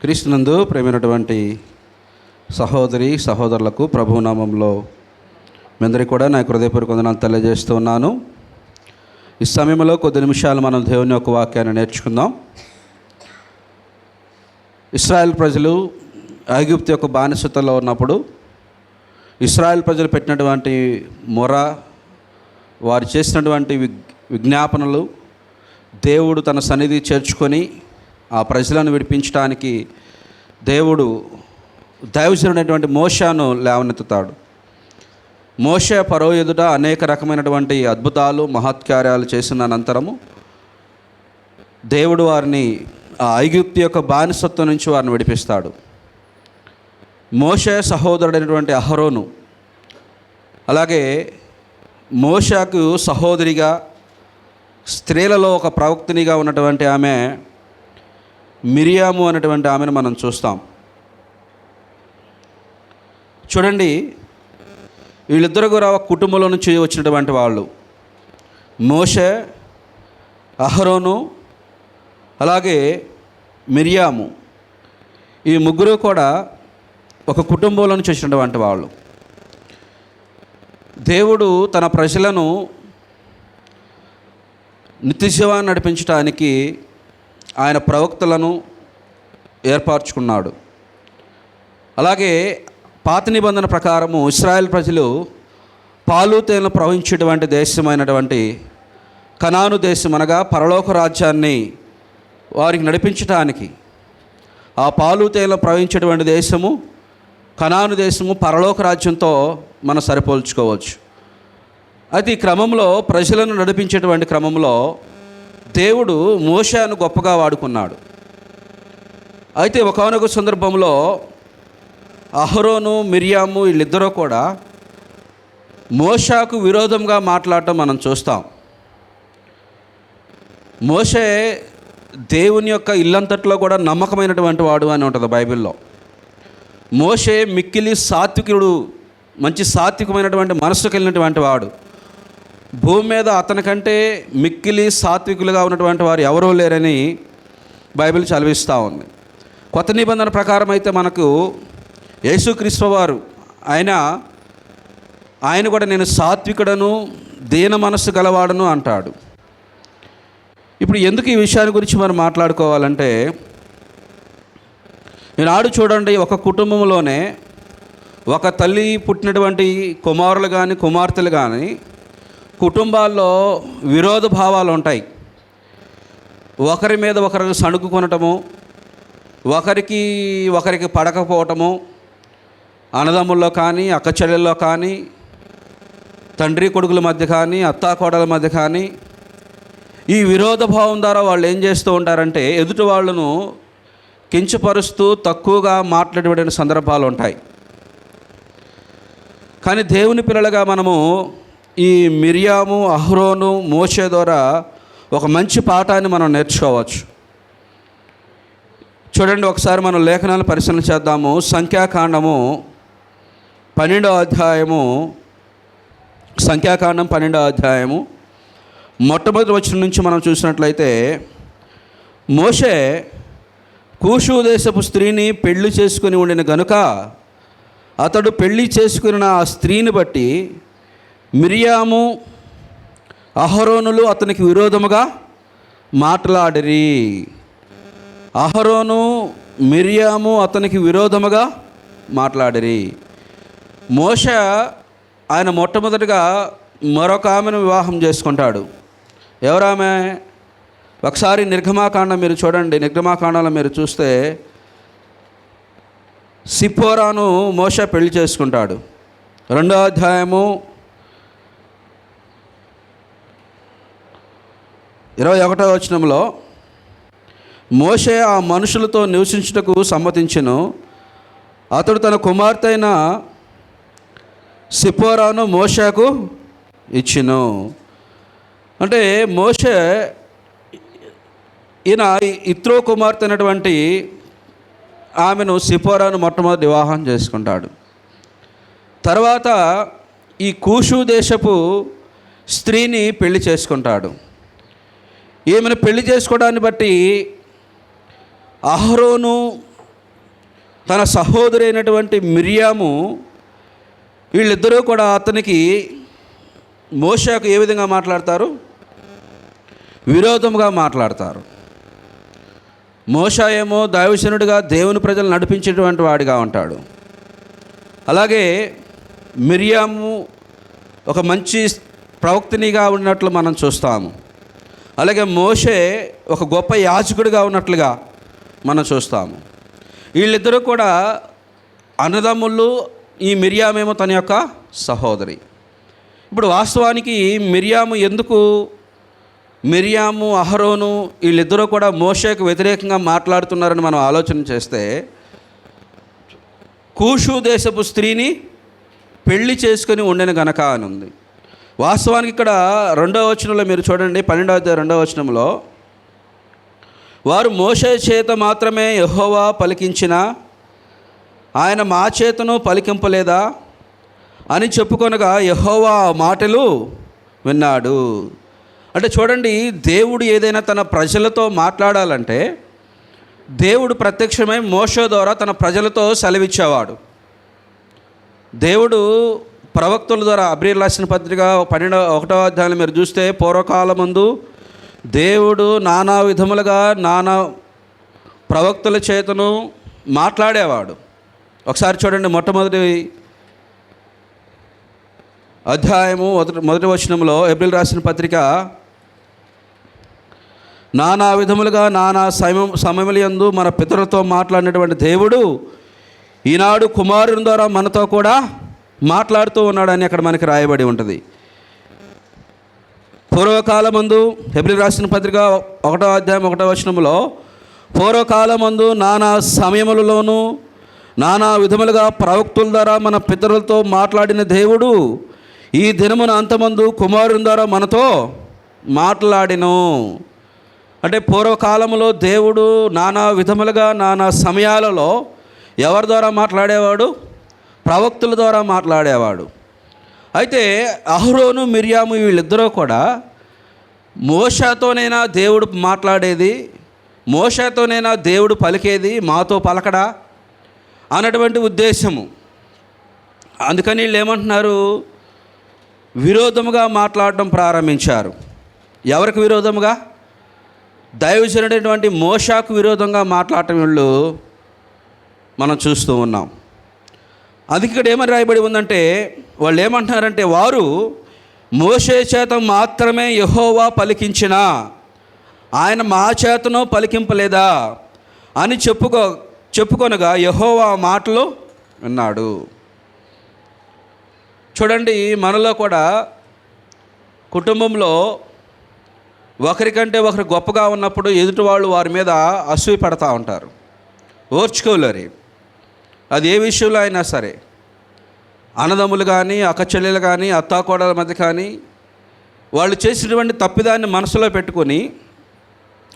క్రీస్తునందు ప్రేమైనటువంటి సహోదరి సహోదరులకు ప్రభునామంలో మీ అందరికీ కూడా నా హృదయపూర్వక వందనాలు తెలియజేస్తూ ఉన్నాను. ఈ సమయంలో కొద్ది నిమిషాలు మనం దేవుని యొక్క వాక్యాన్ని నేర్చుకుందాం. ఇశ్రాయేల్ ప్రజలు ఐగుప్తు యొక్క బానిసత్వంలో ఉన్నప్పుడు ఇశ్రాయేల్ ప్రజలు పెట్టినటువంటి మొర, వారు చేసినటువంటి విజ్ఞాపనలు దేవుడు తన సన్నిధి చేర్చుకొని ఆ ప్రజలను విడిపించడానికి దేవుడు దైవజనుడైనటువంటి మోషేను లేవనెత్తుతాడు. మోషే ఫరో ఎదుట అనేక రకమైనటువంటి అద్భుతాలు మహత్కార్యాలు చేసిన అనంతరము దేవుడు వారిని ఆ ఐగుప్తు యొక్క బానిసత్వం నుంచి వారిని విడిపిస్తాడు. మోషే సహోదరుడైనటువంటి అహరోను, అలాగే మోషేకు సహోదరిగా స్త్రీలలో ఒక ప్రవక్తినిగా ఉన్నటువంటి ఆమె మిరియాము అనేటువంటి ఆమెను మనం చూస్తాం. చూడండి, వీళ్ళిద్దరు కూడా ఒక కుటుంబంలో నుంచి వచ్చినటువంటి వాళ్ళు. మోషే, అహరోను, అలాగే మిరియాము, ఈ ముగ్గురు కూడా ఒక కుటుంబంలో నుంచి వచ్చినటువంటి వాళ్ళు. దేవుడు తన ప్రజలను నిత్యజీవాన్ని నడిపించడానికి ఆయన ప్రవక్తలను ఏర్పరచుకున్నాడు. అలాగే పాత నిబంధన ప్రకారము ఇశ్రాయేల్ ప్రజలు పాలు తేనెలు ప్రవహించేటువంటి దేశమైనటువంటి కనాను దేశం, అనగా పరలోక రాజ్యాన్ని వారికి నడిపించడానికి, ఆ పాలు తేనెలు ప్రవహించేటువంటి దేశము కనాను దేశము పరలోక రాజ్యంతో మనం సరిపోల్చుకోవచ్చు. అయితే ఈ క్రమంలో ప్రజలను నడిపించేటువంటి క్రమంలో దేవుడు మోషేను గొప్పగా వాడుకున్నాడు. అయితే ఒకానొక సందర్భంలో అహరోను, మిరియాము వీళ్ళిద్దరూ కూడా మోషేకు విరోధంగా మాట్లాడటం మనం చూస్తాం. మోషే దేవుని యొక్క ఇల్లంతట్లో కూడా నమ్మకమైనటువంటి వాడు అని ఉంటుంది బైబిల్లో. మోషే మిక్కిలి సాత్వికుడు, మంచి సాత్వికమైనటువంటి మనసు కలిగినటువంటి వాడు. భూమి మీద అతనికంటే మిక్కిలి సాత్వికులుగా ఉన్నటువంటి వారు ఎవరూ లేరని బైబిల్ చదివిస్తూ ఉంది. కొత్త నిబంధన ప్రకారం అయితే మనకు యేసుక్రీస్తు వారు ఆయన కూడా నేను సాత్వికుడను, దీన మనస్సు గలవాడను అంటాడు. ఇప్పుడు ఎందుకు ఈ విషయాన్ని గురించి మనం మాట్లాడుకోవాలంటే, ఈనాడు చూడండి, ఒక కుటుంబంలోనే ఒక తల్లి పుట్టినటువంటి కుమారులు కానీ కుమార్తెలు కానీ కుటుంబాల్లో విరోధ భావాలు ఉంటాయి. ఒకరి మీద ఒకరికి సణుకుకొనటము, ఒకరికి పడకపోవటము, అన్నదమ్ముల్లో కానీ అక్కచెల్లెల్లో కానీ తండ్రి కొడుకుల మధ్య కానీ అత్తాకోడల మధ్య కానీ ఈ విరోధ భావం ద్వారా వాళ్ళు ఏం చేస్తూ ఉంటారంటే ఎదుటి వాళ్ళను కించపరుస్తూ తక్కువగా మాట్లాడబడిన సందర్భాలు ఉంటాయి. కానీ దేవుని పిల్లలుగా మనము ఈ మిరియాము, అహరోను, మోషే ద్వారా ఒక మంచి పాఠాన్ని మనం నేర్చుకోవచ్చు. చూడండి, ఒకసారి మనం లేఖనాలు పరిశీలన చేద్దాము. సంఖ్యాకాండం 12వ అధ్యాయము మొట్టమొదటి వచనం నుంచి మనం చూసినట్లయితే, మోషే కూషు దేశపు స్త్రీని పెళ్లి చేసుకుని ఉండిన గనుక అతడు పెళ్లి చేసుకున్న ఆ స్త్రీని బట్టి మిరియాము, అహరోనులు అతనికి విరోధముగా మాట్లాడిరి. అహరోను, మిరియాము అతనికి విరోధముగా మాట్లాడిరి. మోషే ఆయన మొట్టమొదటిగా మరొక ఆమెను వివాహం చేసుకుంటాడు. ఎవరామె? ఒకసారి నిర్గమాకాండం మీరు చూడండి. నిర్గమాకాండంలో మీరు చూస్తే సిప్పోరాను మోషే పెళ్లి చేసుకుంటాడు. 2వ అధ్యాయము 21వ వచనంలో, మోషే ఆ మనుషులతో నివసించుటకు సమ్మతించెను. అతడు తన కుమార్తె అయిన సిప్పోరాను మోషేకు ఇచ్చెను. అంటే మోషే ఇత్రో కుమార్తె అయినటువంటి ఆమెను సిప్పోరాను మొట్టమొదటి వివాహం చేసుకుంటాడు. తర్వాత ఈ కూషు దేశపు స్త్రీని పెళ్లి చేసుకుంటాడు. ఈమెను పెళ్లి చేసుకోవడాన్ని బట్టి అహరోను తన సహోదరి అయినటువంటి మిర్యాము, వీళ్ళిద్దరూ కూడా అతనికి మోషేకు ఏ విధంగా మాట్లాడతారు? విరోధముగా మాట్లాడతారు. మోషే ఏమో దైవజనుడిగా దేవుని ప్రజలు నడిపించేటువంటి వాడిగా ఉంటాడు. అలాగే మిర్యాము ఒక మంచి ప్రవక్తనిగా ఉన్నట్లు మనం చూస్తాము. అలాగే మోషే ఒక గొప్ప యాజకుడిగా ఉన్నట్లుగా మనం చూస్తాము. వీళ్ళిద్దరూ కూడా అన్నదమ్ములు. ఈ మిర్యామేమో తన యొక్క సహోదరి. ఇప్పుడు వాస్తవానికి మిర్యాము అహరోను వీళ్ళిద్దరూ కూడా మోషేకు వ్యతిరేకంగా మాట్లాడుతున్నారని మనం ఆలోచన చేస్తే, కూషు దేశపు స్త్రీని పెళ్లి చేసుకొని ఉండెను గనక అని ఉంది. వాస్తవానికి ఇక్కడ 2వ వచనంలో మీరు చూడండి, 12వ అధ్యాయం 2వ వచనంలో, వారు మోషే చేత మాత్రమే యెహోవా పలికించిన ఆయన మా చేతను పలికింపలేదా అని చెప్పుకొనగా యెహోవా మాటలు విన్నాడు. అంటే చూడండి, దేవుడు ఏదైనా తన ప్రజలతో మాట్లాడాలంటే దేవుడు ప్రత్యక్షమై మోషే ద్వారా తన ప్రజలతో సెలవిచ్చేవాడు. దేవుడు ప్రవక్తల ద్వారా, అబ్రీలు రాసిన పత్రిక 1వ అధ్యాయంలో మీరు చూస్తే, పూర్వకాలమందు దేవుడు నానా విధములుగా నానా ప్రవక్తల చేతను మాట్లాడేవాడు. ఒకసారి చూడండి, మొట్టమొదటి అధ్యాయము మొదటి వచనంలో అబ్రీలు రాసిన పత్రిక, నానా విధములుగా నానా సమయములందు మన పితరులతో మాట్లాడినటువంటి దేవుడు ఈనాడు కుమారుని ద్వారా మనతో కూడా మాట్లాడుతూ ఉన్నాడని అక్కడ మనకి రాయబడి ఉంటుంది. పూర్వకాలమందు హెబ్రీ రాసిన పత్రిక 1వ అధ్యాయం 1వ వచనంలో, పూర్వకాలమందు నానా సమయములలోనూ నానా విధములుగా ప్రవక్తుల ద్వారా మన పితరులతో మాట్లాడిన దేవుడు ఈ దినమున అంతమందు కుమారుని ద్వారా మనతో మాట్లాడిను. అంటే పూర్వకాలంలో దేవుడు నానా విధములుగా నానా సమయాలలో ఎవరి ద్వారా మాట్లాడేవాడు? ప్రవక్తుల ద్వారా మాట్లాడేవాడు. అయితే అహరోను మిర్యాము వీళ్ళిద్దరూ కూడా మోషేతోనైనా దేవుడు మాట్లాడేది, మోషేతోనైనా దేవుడు పలికేది, మాతో పలకడా అన్నటువంటి ఉద్దేశము. అందుకని వీళ్ళు ఏమంటున్నారు? విరోధముగా మాట్లాడడం ప్రారంభించారు. ఎవరికి విరోధముగా? దైవజనుడైనటువంటి మోషేకు విరోధంగా మాట్లాడటం వీళ్ళు మనం చూస్తూ ఉన్నాం. అందుకే ఇక్కడ ఏమని రాయబడి ఉందంటే, వాళ్ళు ఏమంటున్నారంటే, వారు మోషే చేత మాత్రమే యెహోవా పలికించిన ఆయన మా చేతను పలికింపలేదా అని చెప్పుకొనగా యెహోవా మాటలు విన్నాడు. చూడండి, మనలో కూడా కుటుంబంలో ఒకరికంటే ఒకరు గొప్పగా ఉన్నప్పుడు ఎదుటి వాళ్ళు వారి మీద అసూయ పడతా ఉంటారు, ఓర్చుకోలేరు. అది ఏ విషయంలో అయినా సరే, అన్నదమ్ములు కానీ, అక్కచెల్లెలు కానీ, అత్తాకోడల మధ్య కానీ, వాళ్ళు చేసినటువంటి తప్పిదాన్ని మనసులో పెట్టుకొని,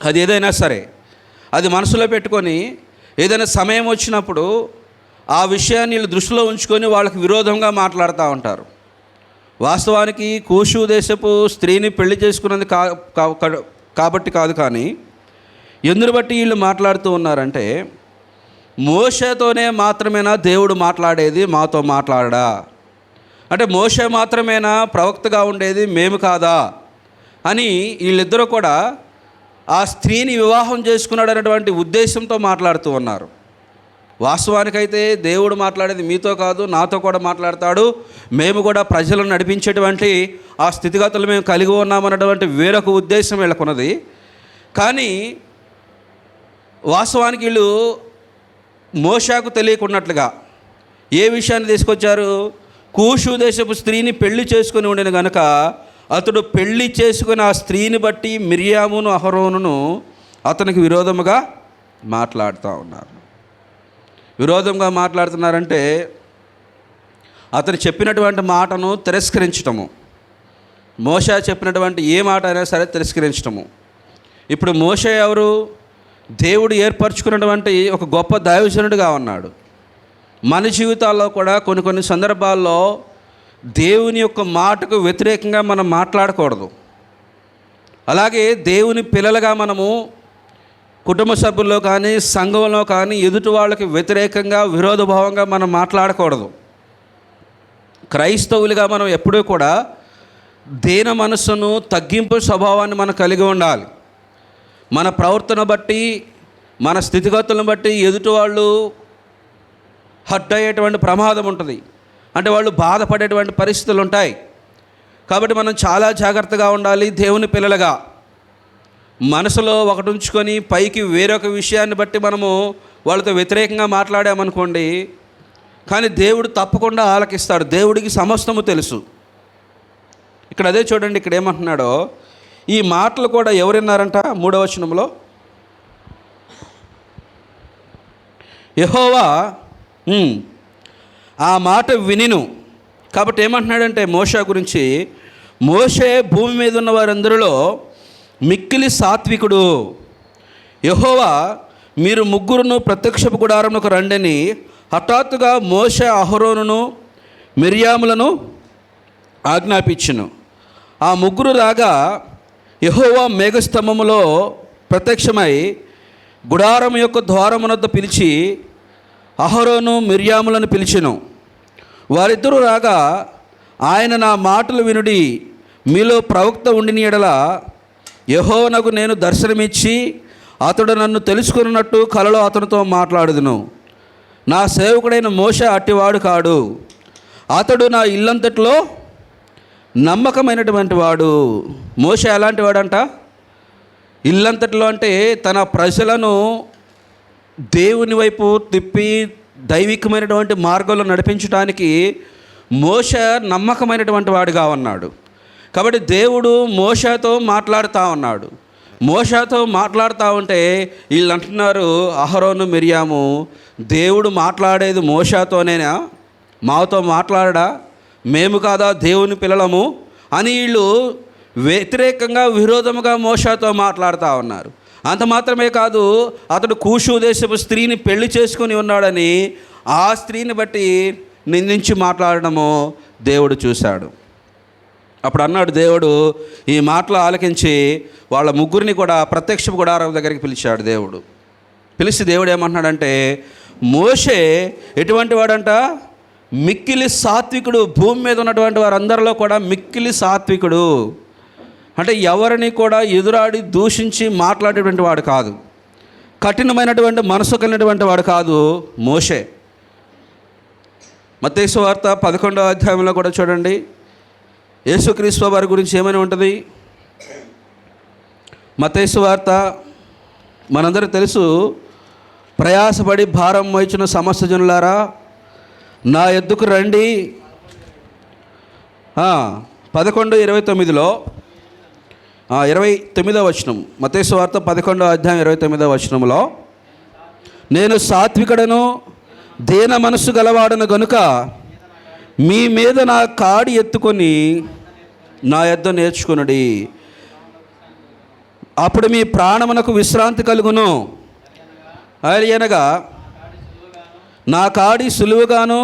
అది ఏదైనా సరే అది మనసులో పెట్టుకొని ఏదైనా సమయం వచ్చినప్పుడు ఆ విషయాన్ని వీళ్ళు దృష్టిలో ఉంచుకొని వాళ్ళకి విరోధంగా మాట్లాడుతూ ఉంటారు. వాస్తవానికి కూషు దేశపు స్త్రీని పెళ్లి చేసుకున్నది కాబట్టి కాదు, కానీ ఎందును బట్టి వీళ్ళు మాట్లాడుతూ ఉన్నారంటే, మోషేతోనే మాత్రమేనా దేవుడు మాట్లాడేది, మాతో మాట్లాడా? అంటే మోషే మాత్రమేనా ప్రవక్తగా ఉండేది, మేము కాదా అని వీళ్ళిద్దరూ కూడా ఆ స్త్రీని వివాహం చేసుకున్నాడు అనేటువంటి ఉద్దేశంతో మాట్లాడుతూ ఉన్నారు. వాస్తవానికైతే దేవుడు మాట్లాడేది మీతో కాదు, నాతో కూడా మాట్లాడతాడు. మేము కూడా ప్రజలను నడిపించేటువంటి ఆ స్థితిగతులు మేము కలిగి ఉన్నామన్నటువంటి వేరొక ఉద్దేశం వీళ్ళకున్నది. కానీ వాస్తవానికి వీళ్ళు మోషేకు తెలియకున్నట్లుగా ఏ విషయాన్ని తీసుకొచ్చారు? కూషు దేశపు స్త్రీని పెళ్లి చేసుకుని ఉండిన గనుక అతడు పెళ్లి చేసుకుని ఆ స్త్రీని బట్టి మిర్యామును అహరోనును అతనికి విరోధముగా మాట్లాడుతూ ఉన్నారు. విరోధంగా మాట్లాడుతున్నారంటే అతను చెప్పినటువంటి మాటను తిరస్కరించటము, మోషే చెప్పినటువంటి ఏ మాట అయినా సరే తిరస్కరించటము. ఇప్పుడు మోషే ఎవరు? దేవుడు ఏర్పరచుకున్నటువంటి ఒక గొప్ప దైవజనుడిగా ఉన్నాడు. మన జీవితాల్లో కూడా కొన్ని సందర్భాల్లో దేవుని యొక్క మాటకు వ్యతిరేకంగా మనం మాట్లాడకూడదు. అలాగే దేవుని పిల్లలుగా మనము కుటుంబ సభ్యుల్లో కానీ సంఘంలో కానీ ఎదుటి వాళ్ళకి వ్యతిరేకంగా విరోధభావంగా మనం మాట్లాడకూడదు. క్రైస్తవులుగా మనం ఎప్పుడూ కూడా దీన మనస్సును, తగ్గింపు స్వభావాన్ని మనం కలిగి ఉండాలి. మన ప్రవర్తన బట్టి, మన స్థితిగతులను బట్టి ఎదుటి వాళ్ళు హర్ట్ అయ్యేటువంటి ప్రమాదం ఉంటుంది. అంటే వాళ్ళు బాధపడేటువంటి పరిస్థితులు ఉంటాయి. కాబట్టి మనం చాలా జాగ్రత్తగా ఉండాలి. దేవుని పిల్లలుగా మనసులో ఒకటి ఉంచుకొని పైకి వేరొక విషయాన్ని బట్టి మనము వాళ్ళతో వ్యతిరేకంగా మాట్లాడామనుకోండి, కానీ దేవుడు తప్పకుండా ఆలకిస్తాడు. దేవుడికి సమస్తము తెలుసు. ఇక్కడ అదే చూడండి, ఇక్కడ ఏమంటున్నాడో, ఈ మాటలు కూడా ఎవరు విన్నారంట? 3వ వచనంలో యెహోవా ఆ మాట వినిను. కాబట్టి ఏమంటున్నాడంటే మోషే గురించి, మోషే భూమి మీద ఉన్న వారందరిలో మిక్కిలి సాత్వికుడు. యెహోవా మీరు ముగ్గురును ప్రత్యక్షపు గుడారమునకు రండని హఠాత్తుగా మోషే అహరోనును మిర్యాములను ఆజ్ఞాపించును. ఆ ముగ్గురు రాగా యెహోవా మేఘస్తంభములో ప్రత్యక్షమై గుడారం యొక్క ద్వారమునొద్ద పిలిచి అహరోను మిర్యాములను పిలిచెను. వారిద్దరూ రాగా ఆయన నా మాటలు వినుడి, మీలో ప్రవక్త ఉండిన యెడల యెహోవానకు నేను దర్శనమిచ్చి అతడు నన్ను తెలుసుకున్నట్టు కలలో అతనితో మాట్లాడుదును. నా సేవకుడైన మోషే అట్టివాడు కాడు, అతడు నా ఇల్లంతట్లో నమ్మకమైనటువంటి వాడు. మోషే ఎలాంటి వాడంట? ఇల్లంతట్లో అంటే తన ప్రజలను దేవుని వైపు తిప్పి దైవికమైనటువంటి మార్గంలో నడిపించడానికి మోషే నమ్మకమైనటువంటి వాడుగా ఉన్నాడు. కాబట్టి దేవుడు మోషేతో మాట్లాడుతూ ఉన్నాడు. మోషేతో మాట్లాడుతూ ఉంటే వీళ్ళు అంటున్నారు, అహరోను మిర్యాము, దేవుడు మాట్లాడేది మోషేతోనేనా, మాతో మాట్లాడడా, మేము కాదా దేవుని పిల్లలము అని వీళ్ళు వ్యతిరేకంగా విరోధముగా మోషేతో మాట్లాడుతూ ఉన్నారు. అంత మాత్రమే కాదు, అతడు కూషు దేశపు స్త్రీని పెళ్లి చేసుకుని ఉన్నాడని ఆ స్త్రీని బట్టి నిందించి మాట్లాడడము దేవుడు చూశాడు. అప్పుడు అన్నాడు దేవుడు, ఈ మాటలు ఆలకించి వాళ్ళ ముగ్గురిని కూడా ప్రత్యక్ష గుడారం దగ్గరికి పిలిచాడు. పిలిచి దేవుడు ఏమంటున్నాడంటే, మోషే ఎటువంటి వాడంట? మిక్కిలి సాత్వికుడు. భూమి మీద ఉన్నటువంటి వారందరిలో కూడా మిక్కిలి సాత్వికుడు. అంటే ఎవరిని కూడా ఎదురాడి దూషించి మాట్లాడేటువంటి వాడు కాదు, కఠినమైనటువంటి మనసు కలిగినటువంటి వాడు కాదు మోషే. మత్తయి సువార్త 11వ అధ్యాయంలో కూడా చూడండి, యేసుక్రీస్తు వారి గురించి ఏమని ఉంటుంది? మత్తయి సువార్త మనందరికీ తెలుసు, ప్రయాసపడి భారం మోయించిన సమస్త జనులారా నా యొద్దకు రండి. 11:29లో 29వ వచనం, మత్తయి సువార్త 11వ అధ్యాయం 29వ వచనంలో, నేను సాత్వికుడను దీన మనస్సు గలవాడను గనుక మీ మీద నా కాడి ఎత్తుకొని నా యొద్ద నేర్చుకొనుడి, అప్పుడు మీ ప్రాణమునకు విశ్రాంతి కలుగును. అనగా నా కాడి సులువుగాను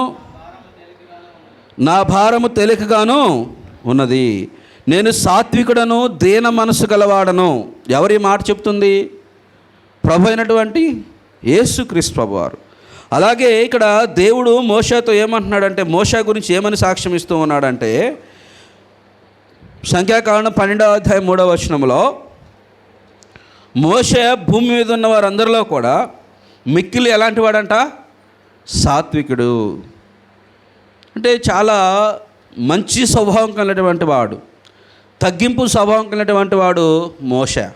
నా భారము తేలికగాను ఉన్నది. నేను సాత్వికుడను దీన మనసు గలవాడను. ఎవరి మాట చెప్తుంది? ప్రభు అయినటువంటి యేసుక్రీస్తు ప్రభువారు. అలాగే ఇక్కడ దేవుడు మోషేతో ఏమంటున్నాడంటే, మోషే గురించి ఏమని సాక్ష్యం ఇస్తూ ఉన్నాడంటే, సంఖ్యాకాండం 12వ అధ్యాయం 3వ వచనంలో, మోషే భూమి మీద ఉన్న వారందరిలో కూడా మిక్కిలి ఎలాంటి వాడంట? సాత్వికుడు. అంటే చాలా మంచి స్వభావం కలిగినటువంటి వాడు, తగ్గింపు స్వభావం కలిగినటువంటి వాడు మోషే.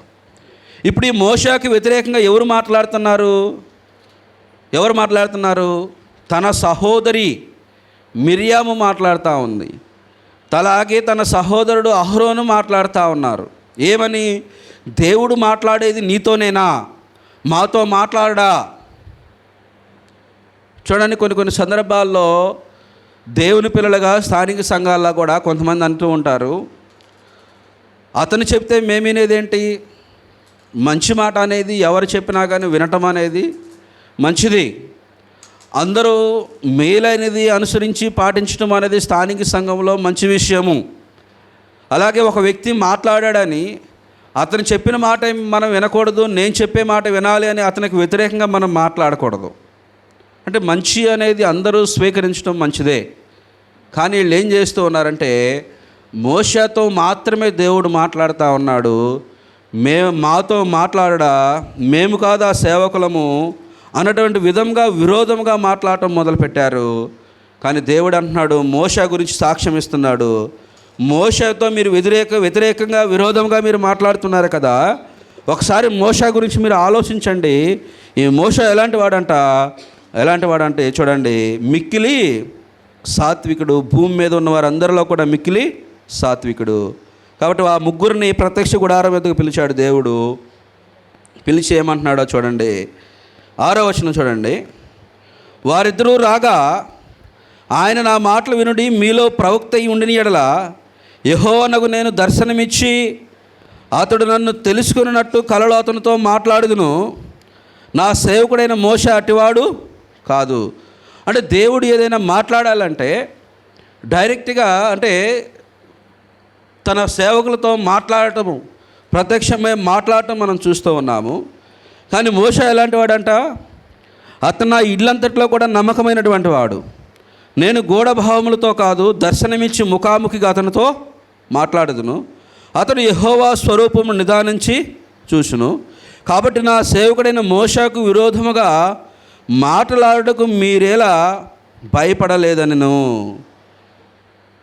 ఇప్పుడు ఈ మోషేకి వ్యతిరేకంగా ఎవరు మాట్లాడుతున్నారు? తన సహోదరి మిర్యాము మాట్లాడుతూ ఉంది. అలాగే తన సహోదరుడు అహరోను మాట్లాడుతూ ఉన్నారు. ఏమని? దేవుడు మాట్లాడేది నీతోనేనా, మాతో మాట్లాడా? చూడండి, కొన్ని సందర్భాల్లో దేవుని పిల్లలుగా స్థానిక సంఘాల్లో కూడా కొంతమంది అంటూ ఉంటారు, అతను చెప్తే మేము వినేదేంటి? మంచి మాట అనేది ఎవరు చెప్పినా కానీ వినటం అనేది మంచిది. అందరూ మేలైనది అనుసరించి పాటించడం అనేది స్థానిక సంఘంలో మంచి విషయము. అలాగే ఒక వ్యక్తి మాట్లాడాడని అతను చెప్పిన మాట మనం వినకూడదు, నేను చెప్పే మాట వినాలి అని అతనికి వ్యతిరేకంగా మనం మాట్లాడకూడదు. అంటే మంచి అనేది అందరూ స్వీకరించడం మంచిదే. కానీ వీళ్ళు ఏం చేస్తూ ఉన్నారంటే మోషేతో మాత్రమే దేవుడు మాట్లాడుతూ ఉన్నాడు, మాతో మాట్లాడడా, మేము కాదు ఆ సేవకులము అన్నటువంటి విధంగా విరోధంగా మాట్లాడటం మొదలుపెట్టారు. కానీ దేవుడు అంటున్నాడు, మోషే గురించి సాక్ష్యం ఇస్తున్నాడు, మోషేతో మీరు వ్యతిరేకంగా విరోధంగా మీరు మాట్లాడుతున్నారు కదా, ఒకసారి మోషే గురించి మీరు ఆలోచించండి. ఈ మోషే ఎలాంటి వాడంటే చూడండి, మిక్కిలి సాత్వికుడు, భూమి మీద ఉన్న వారందరిలో కూడా మిక్కిలి సాత్వికుడు. కాబట్టి ఆ ముగ్గురిని ప్రత్యక్ష గుడారం మీదకు పిలిచాడు దేవుడు. పిలిచి ఏమంటున్నాడో చూడండి, 6వ వచనం చూడండి. వారిద్దరూ రాగా ఆయన నా మాటలు వినుడి, మీలో ప్రవక్త అయి ఉండిన యెడల యెహోవానగు నేను దర్శనమిచ్చి అతడు నన్ను తెలుసుకున్నట్టు కలలో అతనితో మాట్లాడుదును, నా సేవకుడైన మోషే అటివాడు కాదు. అంటే దేవుడు ఏదైనా మాట్లాడాలంటే డైరెక్ట్గా అంటే తన సేవకులతో మాట్లాడటము, ప్రత్యక్షమే మాట్లాడటం మనం చూస్తూ ఉన్నాము. కానీ మోషే ఎలాంటి వాడంట, అతను నా ఇల్లంతట్లో కూడా నమ్మకమైనటువంటి వాడు. నేను గూఢభావములతో కాదు, దర్శనమిచ్చి ముఖాముఖిగా అతనితో మాట్లాడుదును, అతడు యెహోవా స్వరూపము నిదానించి చూసును. కాబట్టి నా సేవకుడైన మోషేకు విరోధముగా మాట్లాడుటకు మీరేలా భయపడలేదనెను.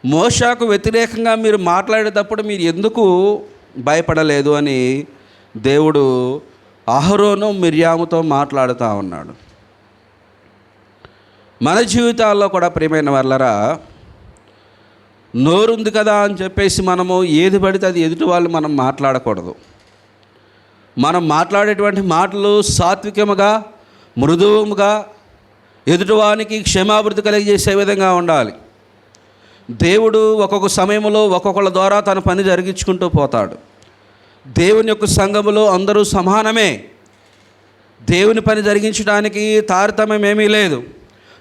మోషేకు వ్యతిరేకంగా మీరు మాట్లాడేటప్పుడు మీరు ఎందుకు భయపడలేదు అని దేవుడు అహరోను మిర్యాముతో మాట్లాడుతూ ఉన్నాడు. మన జీవితాల్లో కూడా ప్రియమైన వాళ్ళరా, నోరుంది కదా అని చెప్పేసి మనము ఏది పడితే అది ఎదుటి వాళ్ళు మనం మాట్లాడకూడదు. మనం మాట్లాడేటువంటి మాటలు సాత్వికముగా, మృదువుగా, ఎదుటివానికి క్షమాభివృద్ధి కలిగజేసే విధంగా ఉండాలి. దేవుడు ఒక్కొక్క సమయంలో ఒక్కొక్కళ్ళ ద్వారా తన పని జరిగించుకుంటూ పోతాడు. దేవుని యొక్క సంఘములో అందరూ సమానమే. దేవుని పని జరిగించడానికి తారతమ్యం ఏమీ లేదు.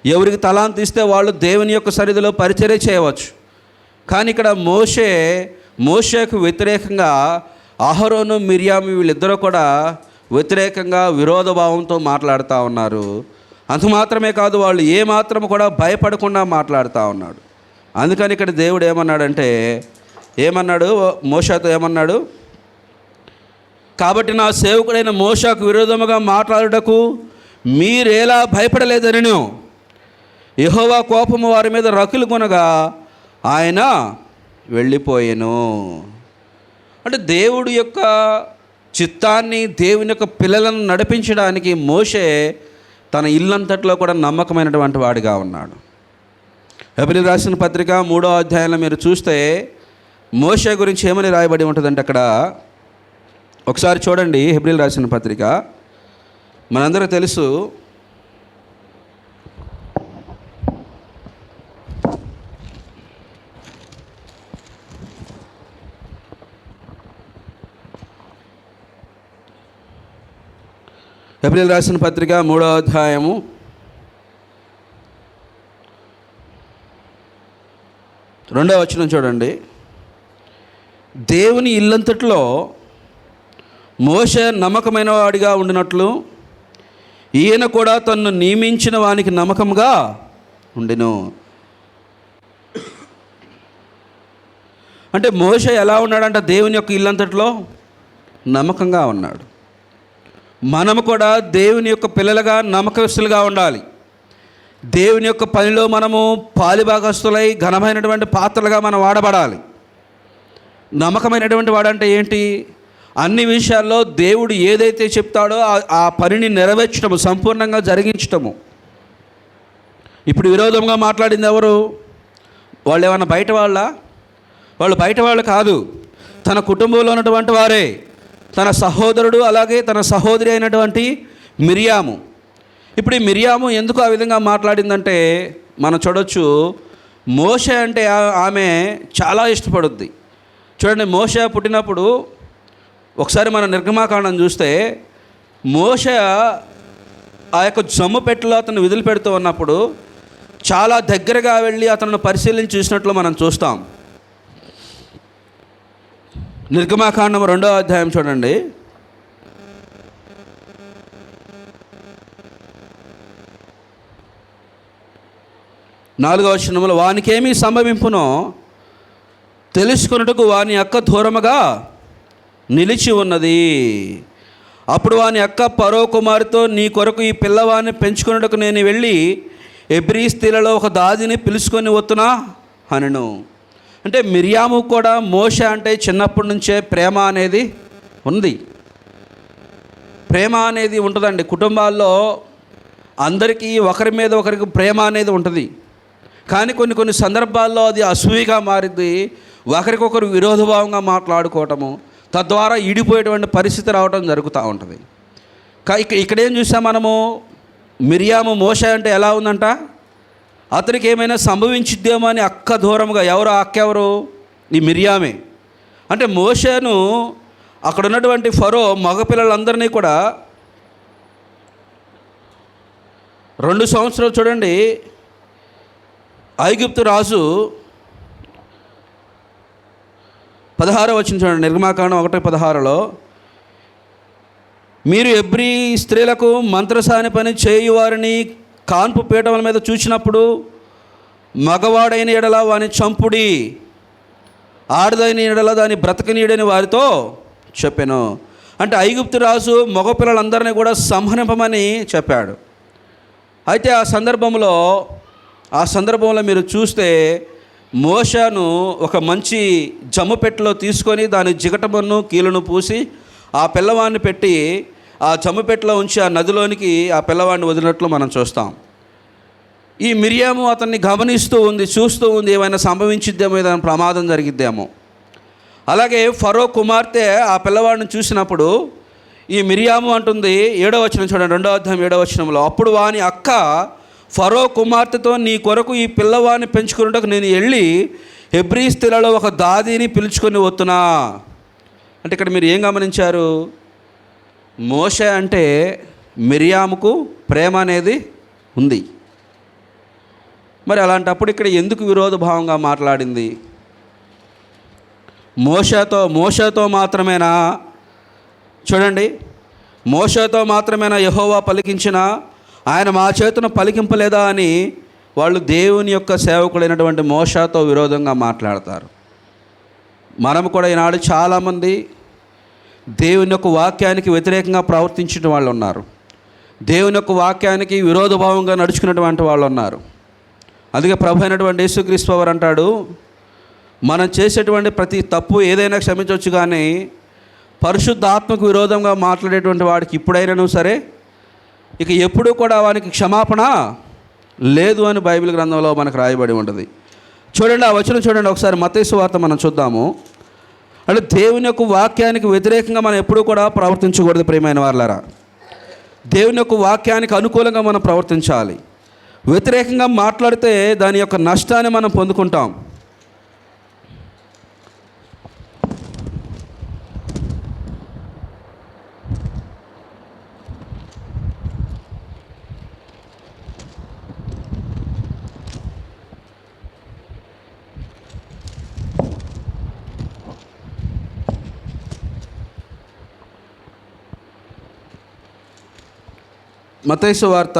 ఎవరికి తలాంతు ఇస్తే వాళ్ళు దేవుని యొక్క సన్నిధిలో పరిచర్య చేయవచ్చు. కానీ ఇక్కడ మోషేకు వ్యతిరేకంగా అహరోను మిర్యాము వీళ్ళిద్దరూ కూడా వ్యతిరేకంగా విరోధ భావంతో మాట్లాడుతూ ఉన్నారు. అంత మాత్రమే కాదు, వాళ్ళు ఏమాత్రం కూడా భయపడకుండా మాట్లాడుతూ ఉన్నాడు. అందుకని ఇక్కడ దేవుడు ఏమన్నాడు మోషేతో ఏమన్నాడు, కాబట్టి నా సేవకుడైన మోషేకు విరోధముగా మాట్లాడుటకు మీరేలా భయపడలేదనెను, యెహోవా కోపము వారి మీద రకులు కొనగా ఆయన వెళ్ళిపోయెను. అంటే దేవుడి యొక్క చిత్తాన్ని, దేవుని యొక్క పిల్లలను నడిపించడానికి మోషే తన ఇల్లంతట్లో కూడా నమ్మకమైనటువంటి వాడిగా ఉన్నాడు. హెబ్రీయులకు రాసిన పత్రిక 3వ అధ్యాయంలో మీరు చూస్తే మోషే గురించి ఏమని రాయబడి ఉంటుందంటే అక్కడ ఒకసారి చూడండి. హెబ్రీయులకు రాసిన పత్రిక మనందరూ తెలుసు, హెబ్రీయులకు రాసిన పత్రిక 3వ అధ్యాయము 2వ వచనం చూడండి. దేవుని ఇల్లంతట్లో మోషే నమ్మకమైన వాడిగా ఉండినట్లు ఈయన కూడా తన్ను నియమించిన వానికి నమ్మకంగా ఉండెను. అంటే మోషే ఎలా ఉన్నాడంట, దేవుని యొక్క ఇల్లంతట్లో నమ్మకంగా ఉన్నాడు. మనము కూడా దేవుని యొక్క పిల్లలుగా నమ్మకస్తులుగా ఉండాలి. దేవుని యొక్క పనిలో మనము పాలిభాగస్తులై ఘనమైనటువంటి పాత్రలుగా మనం వాడబడాలి. నమ్మకమైనటువంటి వాడంటే ఏంటి, అన్ని విషయాల్లో దేవుడు ఏదైతే చెప్తాడో ఆ పనిని నెరవేర్చడము, సంపూర్ణంగా జరిగించటము. ఇప్పుడు విరోధంగా మాట్లాడింది ఎవరు? వాళ్ళు ఏమన్నా బయట వాళ్ళు బయట వాళ్ళు కాదు, తన కుటుంబంలో ఉన్నటువంటి వారే, తన సహోదరుడు అలాగే తన సహోదరి అయినటువంటి మిర్యాము. ఇప్పుడు ఈ మిర్యాము ఎందుకు ఆ విధంగా మాట్లాడిందంటే మనం చూడొచ్చు, మోషే అంటే ఆమె చాలా ఇష్టపడుద్ది. చూడండి, మోషే పుట్టినప్పుడు ఒకసారి మన నిర్గమాకాండం చూస్తే మోషే ఆ యొక్క జమ్ము పెట్టెలో అతను విధులు పెడుతూ ఉన్నప్పుడు చాలా దగ్గరగా వెళ్ళి అతను పరిశీలించి చూసినట్లు మనం చూస్తాం. నిర్గమాకాండం 2వ అధ్యాయం చూడండి. నాలుగవ వచనంలో, వానికేమీ సంభవింపునో తెలుసుకొనుటకు వాని అక్క దూరముగా నిలిచి ఉన్నది. అప్పుడు వాని అక్క ఫరో కుమారుతో, నీ కొరకు ఈ పిల్లవాడిని పెంచుకొనుటకు నేను వెళ్ళి హెబ్రీ స్త్రీలలో ఒక దాదిని పిలుచుకొని వస్తున్నా అనెను. అంటే మిర్యాము కూడా మోషే అంటే చిన్నప్పటి నుంచే ప్రేమ అనేది ఉంది. ప్రేమ అనేది ఉంటుందండి. కుటుంబాల్లో అందరికీ ఒకరి మీద ఒకరికి ప్రేమ అనేది ఉంటుంది. కానీ కొన్ని సందర్భాల్లో అది అసూయగా మారింది. ఒకరికొకరు విరోధభావంగా మాట్లాడుకోవటము, తద్వారా ఈడిపోయేటువంటి పరిస్థితి రావడం జరుగుతూ ఉంటుంది. ఇక్కడేం చూసాం మనము, మిర్యాము మోషే అంటే ఎలా ఉందంట, అతనికి ఏమైనా సంభవించిద్దేమో అని అక్క దూరంగా. ఎవరు అక్క? ఎవరు? ఈ మిర్యామే. అంటే మోషేను అక్కడ ఉన్నటువంటి ఫరో మగపిల్లలందరినీ కూడా 2 సంవత్సరాలు చూడండి, ఐగుప్తు రాజు 16వ వచనం చూడండి, నిర్గమాకాండం 1:16లో, మీరు హెబ్రీ స్త్రీలకు మంత్రసాని పని చేయువారిని కాన్పు పీఠముల మీద చూసినప్పుడు మగవాడైన ఎడల వాని చంపుడి, ఆడదైన ఎడల దాన్ని బ్రతకనీయడని వారితో చెప్పాను. అంటే ఐగుప్తు రాజు మగపిల్లలందరినీ కూడా సంహరింపమని చెప్పాడు. అయితే ఆ సందర్భంలో మీరు చూస్తే మోషేను ఒక మంచి జమ్ముపెట్టెలో తీసుకొని దాని జిగటమును కీలును పూసి ఆ పిల్లవాడిని పెట్టి ఆ జమ్ముపెట్టెలో ఉంచి ఆ నదిలోనికి ఆ పిల్లవాడిని వదిలినట్లు మనం చూస్తాం. ఈ మిర్యాము అతన్ని గమనిస్తూ ఉంది, చూస్తూ ఉంది, ఏమైనా సంభవించిద్దేమో, ఏదైనా ప్రమాదం జరిగిద్దేమో. అలాగే ఫరో కుమార్తె ఆ పిల్లవాడిని చూసినప్పుడు ఈ మిర్యాము అంటుంది, 7వ వచనం చూడండి, 2వ అధ్యాయం 7వ వచనంలో, అప్పుడు వాని అక్క ఫరో కుమార్తెతో, నీ కొరకు ఈ పిల్లవాడిని పెంచుకున్నట్టుకు నేను వెళ్ళి హెబ్రీ స్త్రీలలో ఒక దాదిని పిలుచుకొని వస్తున్నా. అంటే ఇక్కడ మీరు ఏం గమనించారు? మోషే అంటే మిర్యాముకు ప్రేమ అనేది ఉంది. మరి అలాంటప్పుడు ఇక్కడ ఎందుకు విరోధభావంగా మాట్లాడింది? మోషేతో మాత్రమేనా? చూడండి, మోషేతో మాత్రమేనా యెహోవా పలికించిన, ఆయన మా చేతున పలికింపలేదా అని వాళ్ళు దేవుని యొక్క సేవకుడైనటువంటి మోషేతో విరోధంగా మాట్లాడతారు. మనం కూడా ఈనాడు చాలామంది దేవుని యొక్క వాక్యానికి వ్యతిరేకంగా ప్రవర్తించిన వాళ్ళు ఉన్నారు. దేవుని యొక్క వాక్యానికి విరోధభావంగా నడుచుకున్నటువంటి వాళ్ళు ఉన్నారు. అందుకే ప్రభు అయినటువంటి యేసుక్రీస్తు వారు అంటాడు, మనం చేసేటువంటి ప్రతి తప్పు ఏదైనా క్షమించవచ్చు, కానీ పరిశుద్ధాత్మకు విరోధంగా మాట్లాడేటువంటి వాడికి ఇప్పుడైనాను సరే ఇక ఎప్పుడూ కూడా వానికి క్షమాపణ లేదు అని బైబిల్ గ్రంథంలో మనకు రాయబడి ఉంటుంది. చూడండి, ఆ వచనం చూడండి ఒకసారి, మత్తయి సువార్త మనం చూద్దాము. అంటే దేవుని యొక్క వాక్యానికి వ్యతిరేకంగా మనం ఎప్పుడూ కూడా ప్రవర్తించకూడదు ప్రియమైన వారలారా. దేవుని యొక్క వాక్యానికి అనుకూలంగా మనం ప్రవర్తించాలి. వ్యతిరేకంగా మాట్లాడితే దాని యొక్క నష్టాన్ని మనం పొందుకుంటాం. మత్తయి సువార్త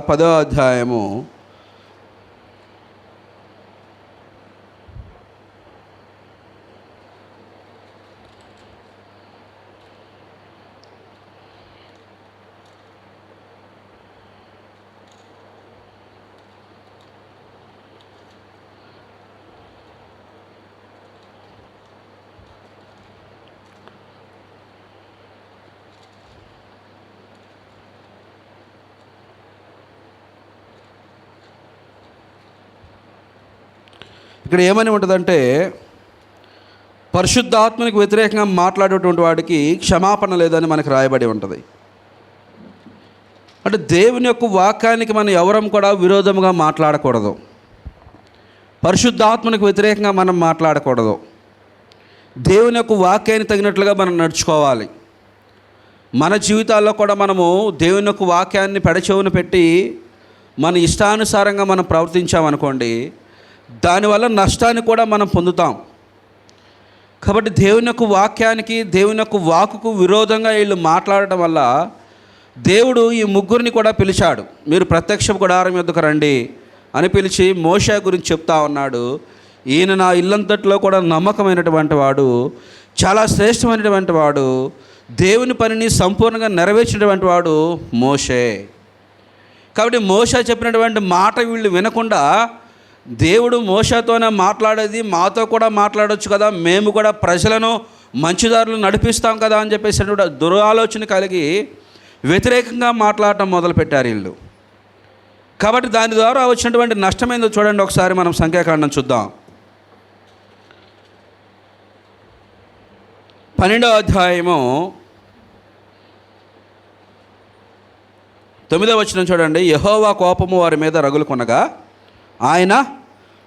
10వ అధ్యాయము ఇక్కడ ఏమని ఉంటుందంటే, పరిశుద్ధాత్మనికి వ్యతిరేకంగా మాట్లాడేటువంటి వాడికి క్షమాపణ లేదని మనకు రాయబడి ఉంటుంది. అంటే దేవుని యొక్క వాక్యానికి మనం ఎవరం కూడా విరోధంగా మాట్లాడకూడదు. పరిశుద్ధాత్మనికి వ్యతిరేకంగా మనం మాట్లాడకూడదు. దేవుని యొక్క వాక్యాన్ని తగినట్లుగా మనం నడుచుకోవాలి. మన జీవితాల్లో కూడా మనము దేవుని యొక్క వాక్యాన్ని పెడచెవున పెట్టి మన ఇష్టానుసారంగా మనం ప్రవర్తించామనుకోండి, దానివల్ల నష్టాన్ని కూడా మనం పొందుతాం. కాబట్టి దేవుని యొక్క వాక్యానికి, దేవుని యొక్క వాక్కుకు విరోధంగా వీళ్ళు మాట్లాడటం వల్ల దేవుడు ఈ ముగ్గురిని కూడా పిలిచాడు. మీరు ప్రత్యక్ష గుడారం యొద్దకు రండి అని పిలిచి మోషే గురించి చెప్తా ఉన్నాడు. ఈయన నా ఇల్లంతట్లో కూడా నమ్మకమైనటువంటి వాడు, చాలా శ్రేష్టమైనటువంటి వాడు, దేవుని పనిని సంపూర్ణంగా నెరవేర్చినటువంటి వాడు మోషే. కాబట్టి మోషే చెప్పినటువంటి మాట వీళ్ళు వినకుండా, దేవుడు మోషేతోనే మాట్లాడేది, మాతో కూడా మాట్లాడవచ్చు కదా, మేము కూడా ప్రజలను మంచిదారులు నడిపిస్తాం కదా అని చెప్పేసి దురాలోచన కలిగి వ్యతిరేకంగా మాట్లాడటం మొదలుపెట్టారు వీళ్ళు. కాబట్టి దాని ద్వారా వచ్చినటువంటి నష్టమేందో చూడండి. ఒకసారి మనం సంఖ్యాకాండం చూద్దాం. 12వ అధ్యాయము 9వ వచనం చూడండి. యెహోవా కోపము వారి మీద రగులుకొనగా ఆయన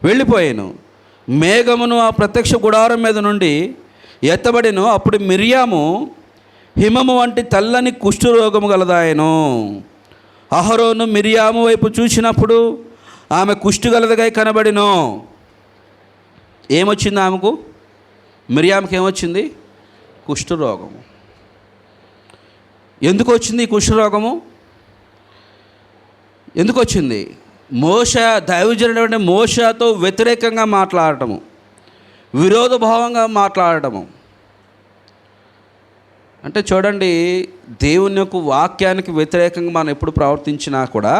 వెళ్ళిపోయాను, మేఘమును ఆ ప్రత్యక్ష గుడారం మీద నుండి ఎత్తబడిను. అప్పుడు మిర్యాము హిమము వంటి తెల్లని కుష్ఠరోగము గలదాయను. అహరోను మిర్యాము వైపు చూసినప్పుడు ఆమె కుష్ఠుగలదిగా కనబడిను. ఏమొచ్చింది ఆమెకు? మిర్యాముకి ఏమొచ్చింది? కుష్ఠరోగము. ఎందుకు వచ్చింది ఈ కుష్ఠరోగము? ఎందుకు వచ్చింది? మోషే, దైవజనుడైన మోషేతో వ్యతిరేకంగా మాట్లాడటము, విరోధభావంగా మాట్లాడటము. అంటే చూడండి, దేవుని యొక్క వాక్యానికి వ్యతిరేకంగా మనం ఎప్పుడు ప్రవర్తించినా కూడా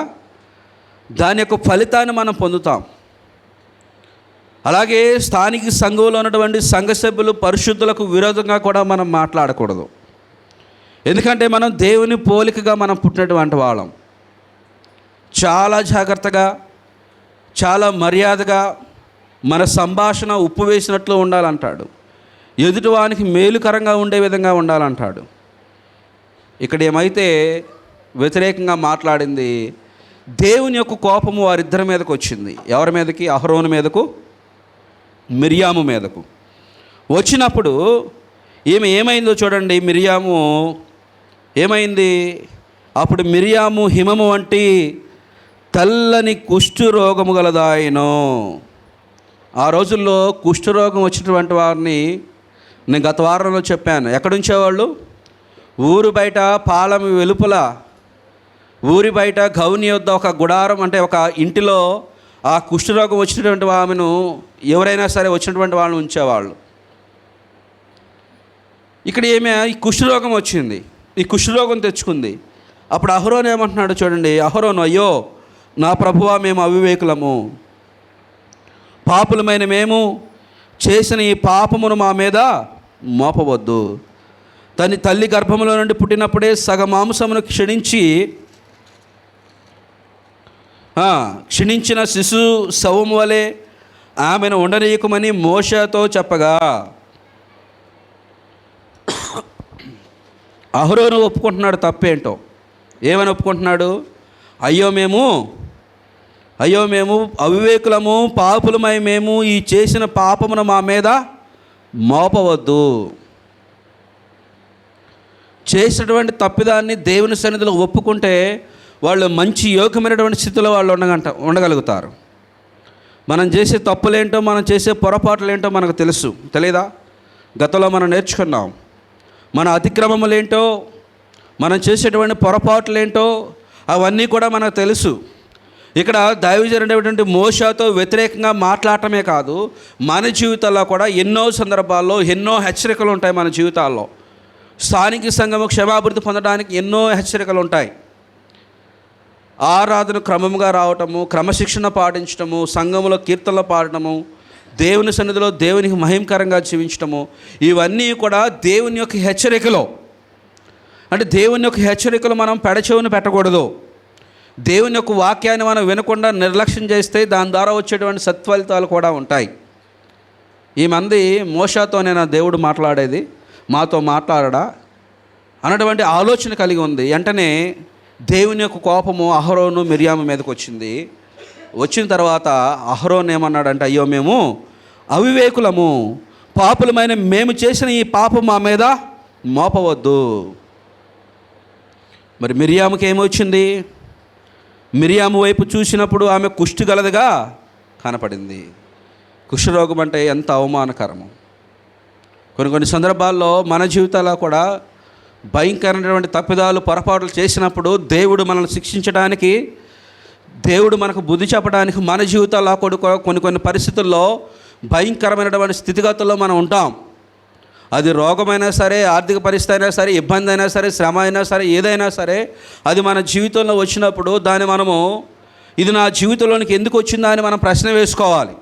దాని యొక్క ఫలితాన్ని మనం పొందుతాం. అలాగే స్థానిక సంఘంలో ఉన్నటువంటి సంఘ సభ్యులు, పరిశుద్ధులకు విరోధంగా కూడా మనం మాట్లాడకూడదు. ఎందుకంటే మనం దేవుని పోలికగా మనం పుట్టినటువంటి వాళ్ళం. చాలా జాగ్రత్తగా, చాలా మర్యాదగా మన సంభాషణ ఉప్పు వేసినట్లు ఉండాలంటాడు. ఎదుటివానికి మేలుకరంగా ఉండే విధంగా ఉండాలంటాడు. ఇక్కడ ఏమైతే వ్యతిరేకంగా మాట్లాడింది, దేవుని యొక్క కోపము వారిద్దరి మీదకు వచ్చింది. ఎవరి మీదకి? అహరోను మీదకు, మిర్యాము మీదకు వచ్చినప్పుడు ఈమె ఏమైందో చూడండి. మిర్యాము ఏమైంది? అప్పుడు మిర్యాము హిమము వంటి తెల్లని కుష్ఠరోగము గలదాయను. ఆ రోజుల్లో కుష్ఠరోగం వచ్చినటువంటి వారిని నేను గత వారంలో చెప్పాను. ఎక్కడుంచేవాళ్ళు? ఊరు బయట, పాలెం వెలుపల, ఊరి బయట గౌని యొద్ద ఒక గుడారం, అంటే ఒక ఇంటిలో ఆ కుష్ఠరోగం వచ్చినటువంటి ఆమెను, ఎవరైనా సరే వచ్చినటువంటి వాళ్ళని ఉంచేవాళ్ళు. ఇక్కడ ఏమే ఈ కుష్ఠరోగం వచ్చింది, ఈ కుష్ఠరోగం తెచ్చుకుంది. అప్పుడు అహరోను ఏమంటున్నాడు చూడండి. అహరోను, అయ్యో నా ప్రభువా, మేము అవివేకులము, పాపులమైన మేము చేసిన ఈ పాపమును మా మీద మోపవద్దు. తన తల్లి గర్భములో నుండి పుట్టినప్పుడే సగ మాంసమును క్షీణించిన శిశు శవము వలె ఆమెను ఉండనీయకమని మోషేతో చెప్పగా అహరోను ఒప్పుకుంటున్నాడు తప్పేంటో. ఏమని ఒప్పుకుంటున్నాడు? అయ్యో మేము అవివేకులము, పాపులమై మేము ఈ చేసిన పాపమును మా మీద మోపవద్దు. చేసినటువంటి తప్పిదాన్ని దేవుని సన్నిధిలో ఒప్పుకుంటే వాళ్ళు మంచి యోగ్యమైనటువంటి స్థితిలో వాళ్ళు ఉండగలుగుతారు. మనం చేసే తప్పులేంటో, మనం చేసే పొరపాట్లేంటో మనకు తెలీదా? గతంలో మనం నేర్చుకున్నాం. మన అతిక్రమములేంటో, మనం చేసేటువంటి పొరపాట్లేంటో అవన్నీ కూడా మనకు తెలుసు. ఇక్కడ దైవజనుడైనటువంటి మోషేతో వ్యతిరేకంగా మాట్లాడటమే కాదు, మన జీవితాల్లో కూడా ఎన్నో సందర్భాల్లో ఎన్నో హెచ్చరికలు ఉంటాయి. మన జీవితాల్లో స్థానిక సంఘము క్షమాభివృద్ధి పొందడానికి ఎన్నో హెచ్చరికలు ఉంటాయి. ఆరాధన క్రమంగా రావటము, క్రమశిక్షణ పాటించటము, సంఘములో కీర్తనలు పాడటము, దేవుని సన్నిధిలో దేవునికి మహిమకరంగా జీవించటము, ఇవన్నీ కూడా దేవుని యొక్క హెచ్చరికలు. అంటే దేవుని యొక్క హెచ్చరికలు మనం పెడచెవును పెట్టకూడదు. దేవుని యొక్క వాక్యాన్ని మనం వినకుండా నిర్లక్ష్యం చేస్తే దాని ద్వారా వచ్చేటువంటి సత్ఫలితాలు కూడా ఉంటాయి. ఈ మంది మోషేతోనే నా దేవుడు మాట్లాడేది, మాతో మాట్లాడడా అన్నటువంటి ఆలోచన కలిగి ఉంది. వెంటనే దేవుని యొక్క కోపము అహరోను మిర్యాము మీదకి వచ్చింది. వచ్చిన తర్వాత అహరోను ఏమన్నాడంటే, అయ్యో మేము అవివేకులము, పాపులమైన మేము చేసిన ఈ పాపం మా మీద మోపవద్దు. మరి మిరియాముకి ఏమొచ్చింది? మిరియాము వైపు చూసినప్పుడు ఆమె కుష్టు గలదిగా కనపడింది. కుష్ఠరోగం అంటే ఎంత అవమానకరము. కొన్ని సందర్భాల్లో మన జీవితాల్లో కూడా భయంకరమైనటువంటి తప్పిదాలు, పొరపాట్లు చేసినప్పుడు దేవుడు మనల్ని శిక్షించడానికి, దేవుడు మనకు బుద్ధి చెప్పడానికి మన జీవితాల్లో కొన్ని పరిస్థితుల్లో భయంకరమైనటువంటి స్థితిగతుల్లో మనం ఉంటాం. అది రోగమైనా సరే, ఆర్థిక పరిస్థితి అయినా సరే, ఇబ్బంది అయినా సరే, శ్రమ అయినా సరే, ఏదైనా సరే అది మన జీవితంలో వచ్చినప్పుడు దాన్ని మనము ఇది నా జీవితంలోనికి ఎందుకు వచ్చిందా అని మనం ప్రశ్న వేసుకోవాలి.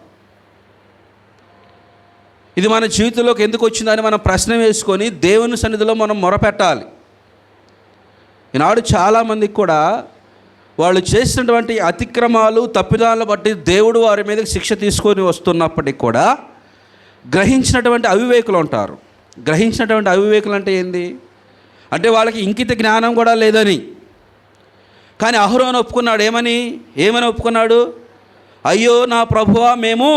ఇది మన జీవితంలోకి ఎందుకు వచ్చిందని మనం ప్రశ్న వేసుకొని దేవుని సన్నిధిలో మనం మొరపెట్టాలి. ఈనాడు చాలామందికి కూడా వాళ్ళు చేసినటువంటి అతిక్రమాలు, తప్పిదాలను బట్టి దేవుడు వారి మీద శిక్ష తీసుకొని వస్తున్నప్పటికీ కూడా గ్రహించినటువంటి అవివేకులు ఉంటారు. గ్రహించినటువంటి అవివేకులు అంటే ఏంది అంటే వాళ్ళకి ఇంకిత జ్ఞానం కూడా లేదని. కానీ అహరోను ఒప్పుకున్నాడు. ఏమని ఒప్పుకున్నాడు? అయ్యో నా ప్రభువా, మేము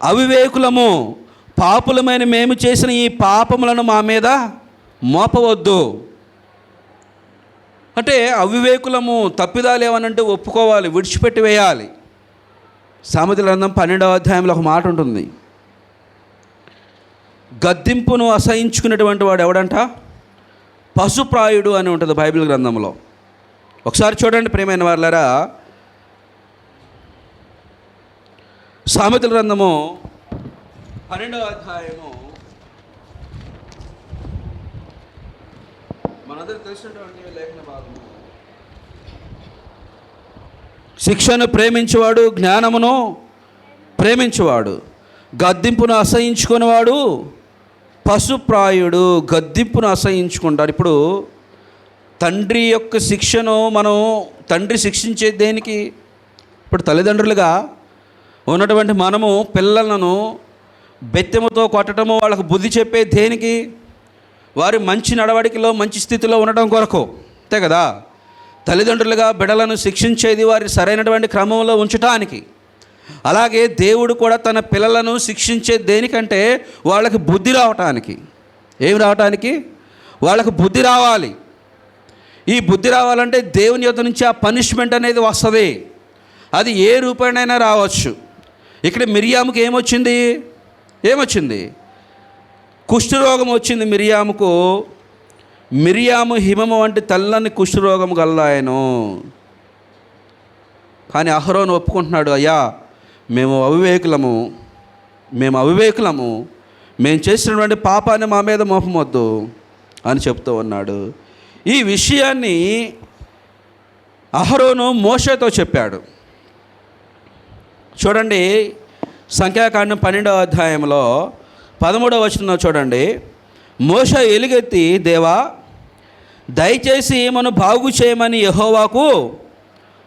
అవివేకులము, పాపులమైన మేము చేసిన ఈ పాపములను మా మీద మోపవద్దు. అంటే అవివేకులము, తప్పిదాలు ఏమనంటే ఒప్పుకోవాలి, విడిచిపెట్టి వేయాలి. సామెతల గ్రంథం 12వ అధ్యాయంలో ఒక మాట ఉంటుంది, గద్దింపును అసహించుకునేటువంటి వాడు ఎవడంట? పశుప్రాయుడు అని ఉంటుంది బైబిల్ గ్రంథంలో. ఒకసారి చూడండి ప్రియమైన వారులారా, సామెతల గ్రంథము 12వ అధ్యాయము మనందరికీ తెలిసినటువంటి లేఖన భాగము. శిక్షను ప్రేమించువాడు జ్ఞానమును ప్రేమించువాడు, గద్దింపును అసహించుకునేవాడు పశుప్రాయుడు. గద్దింపును అసహించుకుంటారు. ఇప్పుడు తండ్రి యొక్క శిక్షను తండ్రి శిక్షించే దేనికి? ఇప్పుడు తల్లిదండ్రులుగా ఉన్నటువంటి మనము పిల్లలను బెత్తెముతో కొట్టడము, వాళ్ళకు బుద్ధి చెప్పే దేనికి? వారి మంచి నడవడికలో, మంచి స్థితిలో ఉండటం కొరకు, అంతే కదా. తల్లిదండ్రులుగా బిడ్డలను శిక్షించేది వారి సరైనటువంటి క్రమంలో ఉంచటానికి. అలాగే దేవుడు కూడా తన పిల్లలను శిక్షించే దేనికంటే వాళ్ళకి బుద్ధి రావటానికి. ఏమి రావటానికి? వాళ్ళకు బుద్ధి రావాలి. ఈ బుద్ధి రావాలంటే దేవుని యొద్ద నుంచి ఆ పనిష్మెంట్ అనేది వస్తుంది. అది ఏ రూపేణైనా రావచ్చు. ఇక్కడ మిరియాముకి ఏమొచ్చింది? కుష్ఠరోగం వచ్చింది మిరియాముకు. మిరియాము హిమము వంటి తెల్లని కుష్ఠరోగం గల్లాయను. కానీ అహరోను ఒప్పుకుంటున్నాడు, అయ్యా మేము అవివేకులము, మేము చేసినటువంటి పాపాన్ని మా మీద మోపమొద్దు అని చెప్తూ ఉన్నాడు. ఈ విషయాన్ని అహరోను మోషేతో చెప్పాడు. చూడండి, సంఖ్యాకాండం 12వ అధ్యాయంలో 13వ వచనం చూడండి. మోషే ఎలుగెత్తి, దేవా దయచేసి ఈమెను బాగు చేయమని యెహోవాకు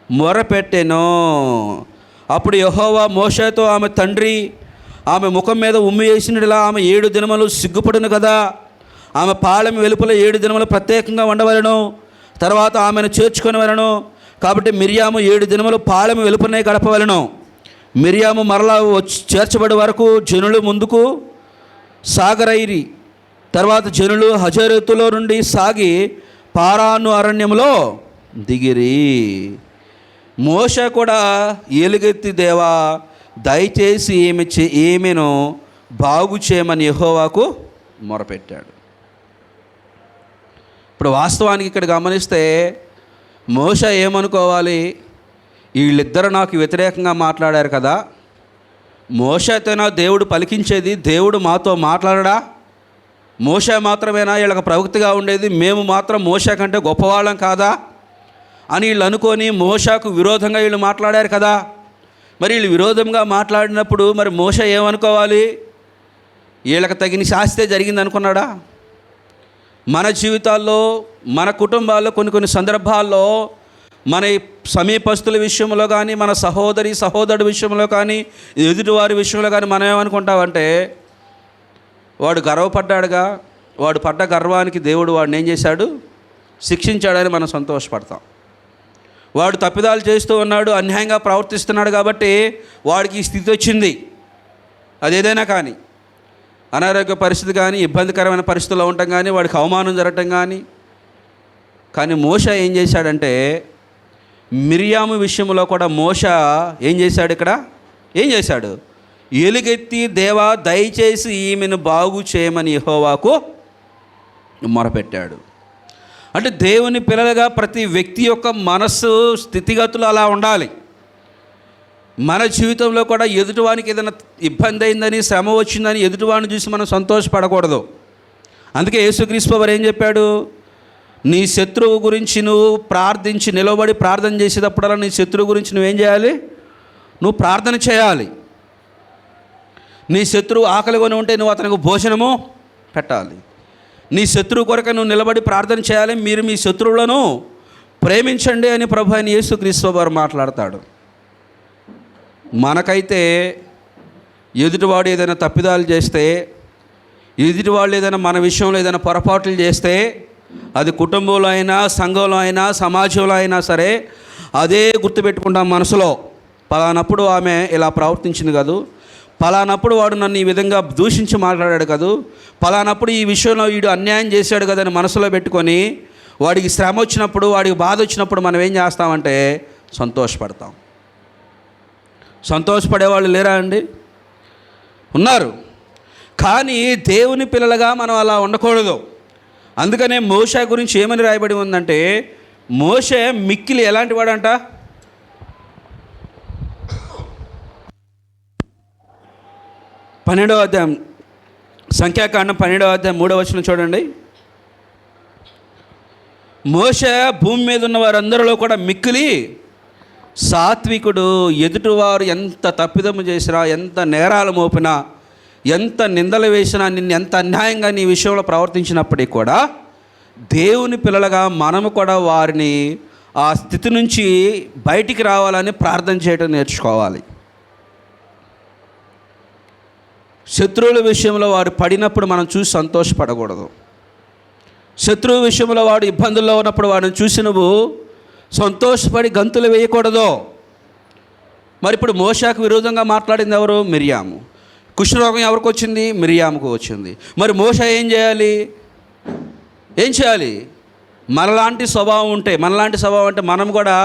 మొరపెట్టెను. అప్పుడు యెహోవా మోషేతో, ఆమె తండ్రి ఆమె ముఖం మీద ఉమ్మి వేసినలా ఆమె 7 దినములు సిగ్గుపడును కదా, ఆమె పాలెం వెలుపల 7 దినములు ప్రత్యేకంగా ఉండవలను, తర్వాత ఆమెను చేర్చుకొని వలను. కాబట్టి మిరియాము 7 దినములు పాలెం వెలుపలనే గడపవలను. మిరియాము మరలా చేర్చబడి వరకు జనులు ముందుకు సాగరైరి. తర్వాత జనులు హజరేతులో నుండి సాగి పారాను అరణ్యంలో దిగిరి. మోషే కూడా ఎలుగెత్తి, దేవా దయచేసి ఈమెను బాగు చేయమని యెహోవాకు మొరపెట్టాడు. ఇప్పుడు వాస్తవానికి ఇక్కడ గమనిస్తే మోషే ఏమనుకోవాలి? వీళ్ళిద్దరు నాకు వ్యతిరేకంగా మాట్లాడారు కదా, మోషేతోనా దేవుడు పలికించేది? దేవుడు మాతో మాట్లాడడా? మోషే మాత్రమేనా వీళ్ళకి ప్రవక్తగా ఉండేది? మేము మాత్రం మోషే కంటే గొప్పవాళ్ళం కాదా అని వీళ్ళు అనుకొని మోషేకు విరోధంగా వీళ్ళు మాట్లాడారు కదా. మరి వీళ్ళు విరోధంగా మాట్లాడినప్పుడు మరి మోషే ఏమనుకోవాలి? వీళ్ళకి తగిన శాస్త్రే జరిగింది అనుకున్నాడా? మన జీవితాల్లో, మన కుటుంబాల్లో కొన్ని సందర్భాల్లో మన సమీపస్తుల విషయంలో కానీ, మన సహోదరుడి విషయంలో కానీ, ఎదుటివారి విషయంలో కానీ మనం ఏమనుకుంటామంటే, వాడు గర్వపడ్డాడుగా, వాడు పడ్డ గర్వానికి దేవుడు వాడిని ఏం చేశాడు? శిక్షించాడని మనం సంతోషపడతాం. వాడు తప్పిదాలు చేస్తూ ఉన్నాడు, అన్యాయంగా ప్రవర్తిస్తున్నాడు కాబట్టి వాడికి ఈ స్థితి వచ్చింది. అదేదైనా కానీ, అనారోగ్య పరిస్థితి కానీ, ఇబ్బందికరమైన పరిస్థితుల్లో ఉండటం కానీ, వాడికి అవమానం జరగటం కానీ, కానీ మోషే ఏం చేశాడంటే, మిరియాము విషయంలో కూడా మోషే ఏం చేశాడు? ఇక్కడ ఏం చేశాడు? ఎలుగెత్తి, దేవా దయచేసి ఈమెను బాగు చేయమని యెహోవాకు మొరపెట్టాడు. అంటే దేవుని పిల్లలుగా ప్రతి వ్యక్తి యొక్క మనస్సు స్థితిగతులు అలా ఉండాలి. మన జీవితంలో కూడా ఎదుటివానికి ఏదైనా ఇబ్బంది అయిందని, శ్రమ వచ్చిందని ఎదుటివాడిని చూసి మనం సంతోషపడకూడదు. అందుకే యేసుక్రీస్తు వారు ఏం చెప్పాడు? నీ శత్రువు గురించి నువ్వు ప్రార్థించి నిలబడి ప్రార్థన చేసేటప్పుడల్లా నీ శత్రువు గురించి నువ్వేం చేయాలి? నువ్వు ప్రార్థన చేయాలి. నీ శత్రువు ఆకలికొని ఉంటే నువ్వు అతనికి భోజనము పెట్టాలి. నీ శత్రువు కొరకు నువ్వు నిలబడి ప్రార్థన చేయాలి. మీరు మీ శత్రువులను ప్రేమించండి అని ప్రభు అయిన యేసుక్రీస్తు వారు మాట్లాడతాడు. మనకైతే ఎదుటివాడు ఏదైనా తప్పిదాలు చేస్తే, ఎదుటివాళ్ళు ఏదైనా మన విషయంలో ఏదైనా పొరపాట్లు చేస్తే, అది కుటుంబంలో అయినా, సంఘంలో అయినా, సమాజంలో అయినా సరే, అదే గుర్తుపెట్టుకుంటాం మనసులో. పలానప్పుడు ఆమె ఇలా ప్రవర్తించింది కాదు, పలానప్పుడు వాడు నన్ను ఈ విధంగా దూషించి మాట్లాడాడు కాదు, పలానప్పుడు ఈ విషయంలో వీడు అన్యాయం చేశాడు కదా అని మనసులో పెట్టుకొని, వాడికి శ్రమ వచ్చినప్పుడు, వాడికి బాధ వచ్చినప్పుడు మనం ఏం చేస్తామంటే సంతోషపడతాం. సంతోషపడేవాళ్ళు లేరా అండి? ఉన్నారు. కానీ దేవుని పిల్లలుగా మనం అలా ఉండకూడదు. అందుకనే మోషే గురించి ఏమని రాయబడి ఉందంటే, మోషే మిక్కిలి ఎలాంటి వాడంట? పన్నెండవ అధ్యాయం, సంఖ్యాకాండం 12వ అధ్యాయం 3వ వచనం చూడండి. మోషే భూమి మీద ఉన్న వారందరిలో కూడా మిక్కిలి సాత్వికుడు. ఎదుటివారు ఎంత తప్పిదము చేసినా, ఎంత నేరాలు మోపినా, ఎంత నిందలు వేసినా, నిన్ను ఎంత అన్యాయంగా నీ విషయంలో ప్రవర్తించినప్పటికీ కూడా దేవుని పిల్లలుగా మనము కూడా వారిని ఆ స్థితి నుంచి బయటికి రావాలని ప్రార్థన చేయడం నేర్చుకోవాలి. శత్రువుల విషయంలో వారు పడినప్పుడు మనం చూసి సంతోషపడకూడదు. శత్రువు విషయంలో వాడు ఇబ్బందుల్లో ఉన్నప్పుడు వాడిని చూసి నువ్వు సంతోషపడి గంతులు వేయకూడదు. మరి ఇప్పుడు మోషేకు విరోధంగా మాట్లాడింది ఎవరు? మిరియాము. కుష్ఠరోగం ఎవరికి వచ్చింది? మిరియాముకు వచ్చింది. మరి మోషే ఏం చేయాలి? మనలాంటి స్వభావం ఉంటే, మనం కూడా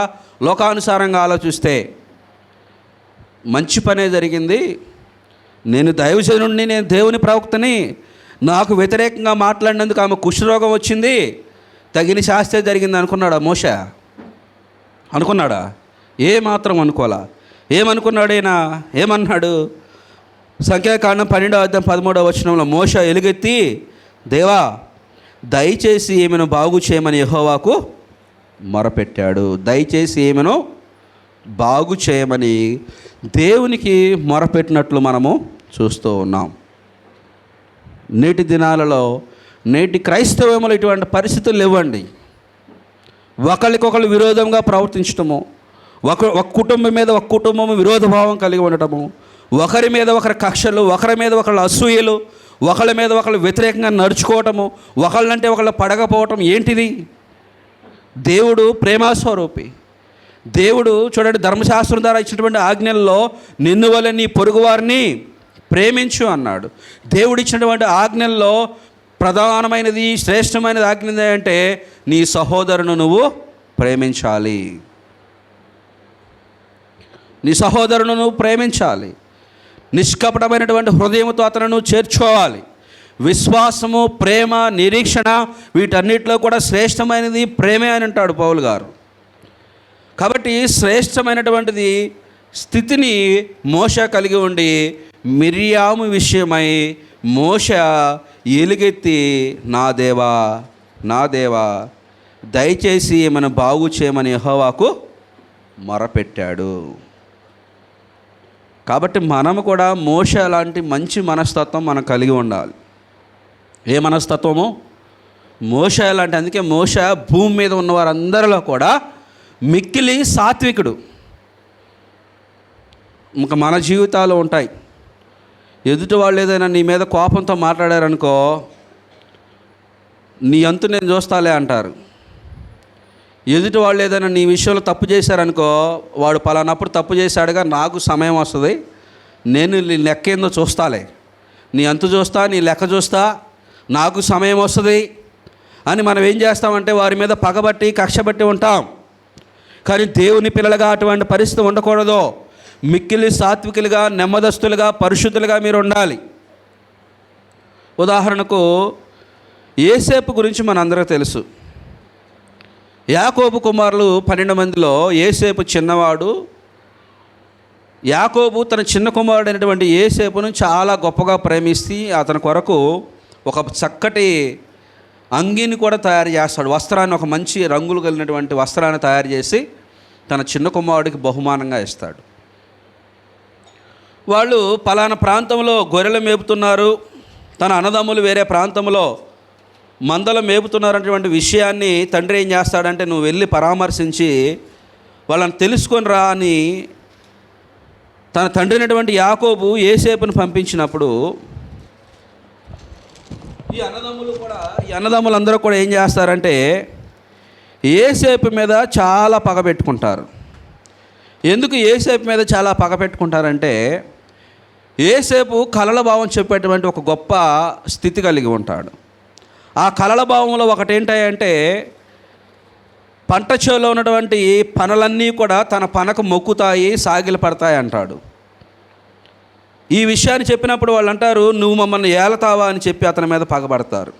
లోకానుసారంగా ఆలోచిస్తే మంచి పనే జరిగింది, నేను దైవజనుడిని, నేను దేవుని ప్రవక్తని, నాకు వ్యతిరేకంగా మాట్లాడినందుకు ఆమె కుష్ఠరోగం వచ్చింది, తగిన శాస్త్రే జరిగింది అనుకున్నాడా మోషే? అనుకున్నాడా? ఏమాత్రం అనుకోలా. ఏమనుకున్నాడైనా? ఏమన్నాడు? సంఖ్యాకాండం 12వ అధ్యాయం 13వ వచనంలో మోషే ఎలుగెత్తి, దేవా దయచేసి ఈమెను బాగు చేయమని యెహోవాకు మొరపెట్టాడు. దయచేసి ఈమెను బాగు చేయమని దేవునికి మొరపెట్టినట్లు మనము చూస్తూ ఉన్నాం. నేటి దినాలలో, నేటి క్రైస్తవములు ఇటువంటి పరిస్థితులు లేవండి. ఒకరికొకరు విరోధంగా ప్రవర్తించటము, ఒక కుటుంబం మీద ఒక కుటుంబము విరోధభావం కలిగి ఉండటము, ఒకరి మీద ఒకరి కక్షలు, ఒకరి మీద ఒకళ్ళ అసూయలు, ఒకళ్ళ మీద ఒకళ్ళు వ్యతిరేకంగా నడుచుకోవటము, ఒకళ్ళంటే ఒకళ్ళు పడకపోవటం ఏంటిది? దేవుడు ప్రేమాస్వరూపి. దేవుడు చూడండి, ధర్మశాస్త్రం ద్వారా ఇచ్చినటువంటి ఆజ్ఞల్లో నిన్ను వలె నీ పొరుగువారిని ప్రేమించు అన్నాడు. దేవుడు ఇచ్చినటువంటి ఆజ్ఞల్లో ప్రధానమైనది, శ్రేష్టమైనది ఆజ్ఞ అంటే నీ సహోదరును నువ్వు ప్రేమించాలి. నీ సహోదరును నువ్వు ప్రేమించాలి. నిష్కపటమైనటువంటి హృదయంతో అతను చేర్చుకోవాలి. విశ్వాసము, ప్రేమ, నిరీక్షణ, వీటన్నిటిలో కూడా శ్రేష్టమైనది ప్రేమే అని అంటాడు పౌలు గారు. కాబట్టి శ్రేష్టమైనటువంటిది స్థితిని మోషే కలిగి ఉండి, మిరియాము విషయమై మోషే ఎలుగెత్తి, నా దేవా దయచేసి ఈమెను బాగు చేయమని యెహోవాకు మొరపెట్టాడు. కాబట్టి మనము కూడా మోషే లాంటి మంచి మనస్తత్వం మనం కలిగి ఉండాలి. ఏ మనస్తత్వము? మోషే లాంటి. అందుకే మోషే భూమి మీద ఉన్న వారందరిలో కూడా మిక్కిలి సాత్వికుడు. ఇంకా మన జీవితాలు ఉంటాయి. ఎదుటి వాళ్ళు ఏదైనా నీ మీద కోపంతో మాట్లాడారనుకో, నీ అంతు నేను చూస్తాలే అంటారు. ఎదుటి వాళ్ళు ఏదైనా నీ విషయంలో తప్పు చేశారనుకో, వాడు పలానప్పుడు తప్పు చేశాడుగా, నాకు సమయం వస్తుంది, నేను నీ లెక్క ఏందో చూస్తాలే, నీ అంతు చూస్తా, నీ లెక్క చూస్తా, నాకు సమయం వస్తుంది అని మనం ఏం చేస్తామంటే వారి మీద పగబట్టి కక్షబట్టి ఉంటాం. కానీ దేవుని పిల్లలుగా అటువంటి పరిస్థితి ఉండకూడదు. మిక్కిలి సాత్వికులుగా, నెమ్మదస్తులుగా, పరిశుద్ధులుగా మీరు ఉండాలి. ఉదాహరణకు యోసేపు గురించి మనందరికీ తెలుసు. యాకోబు కుమారులు 12 మందిలో యోసేపు చిన్నవాడు. యాకోబు తన చిన్న కుమారుడైనటువంటి యోసేపును చాలా గొప్పగా ప్రేమిస్తే అతని కొరకు ఒక చక్కటి అంగీని కూడా తయారు చేస్తాడు. వస్త్రాన్ని, ఒక మంచి రంగులు కలిగినటువంటి వస్త్రాన్ని తయారు చేసి తన చిన్న కుమారుడికి బహుమానంగా ఇస్తాడు. వాళ్ళు పలానా ప్రాంతంలో గొర్రెలు మేపుతున్నారు, తన అన్నదమ్ములు వేరే ప్రాంతంలో మందలు మేపుతున్నారనేటువంటి విషయాన్ని తండ్రి ఏం చేస్తాడంటే, నువ్వు వెళ్ళి పరామర్శించి వాళ్ళని తెలుసుకొని రా అని తన తండ్రి అయినటువంటి యాకోబు యోసేపును పంపించినప్పుడు ఈ అన్నదమ్ములందరూ కూడా ఏం చేస్తారంటే యోసేపు మీద చాలా పగ పెట్టుకుంటారు. ఎందుకు యోసేపు మీద చాలా పగ పెట్టుకుంటారంటే, యోసేపు కలల భావం చెప్పేటువంటి ఒక గొప్ప స్థితి కలిగి ఉంటాడు. ఆ కలల భావంలో ఒకటి ఏంటంటే, పంట చేలో ఉన్నటువంటి పనులన్నీ కూడా తన పనకు మొక్కుతాయి, సాగిలు పడతాయి అంటాడు. ఈ విషయాన్ని చెప్పినప్పుడు వాళ్ళు అంటారు, నువ్వు మమ్మల్ని ఏలతావా అని చెప్పి అతని మీద పగబడతారు.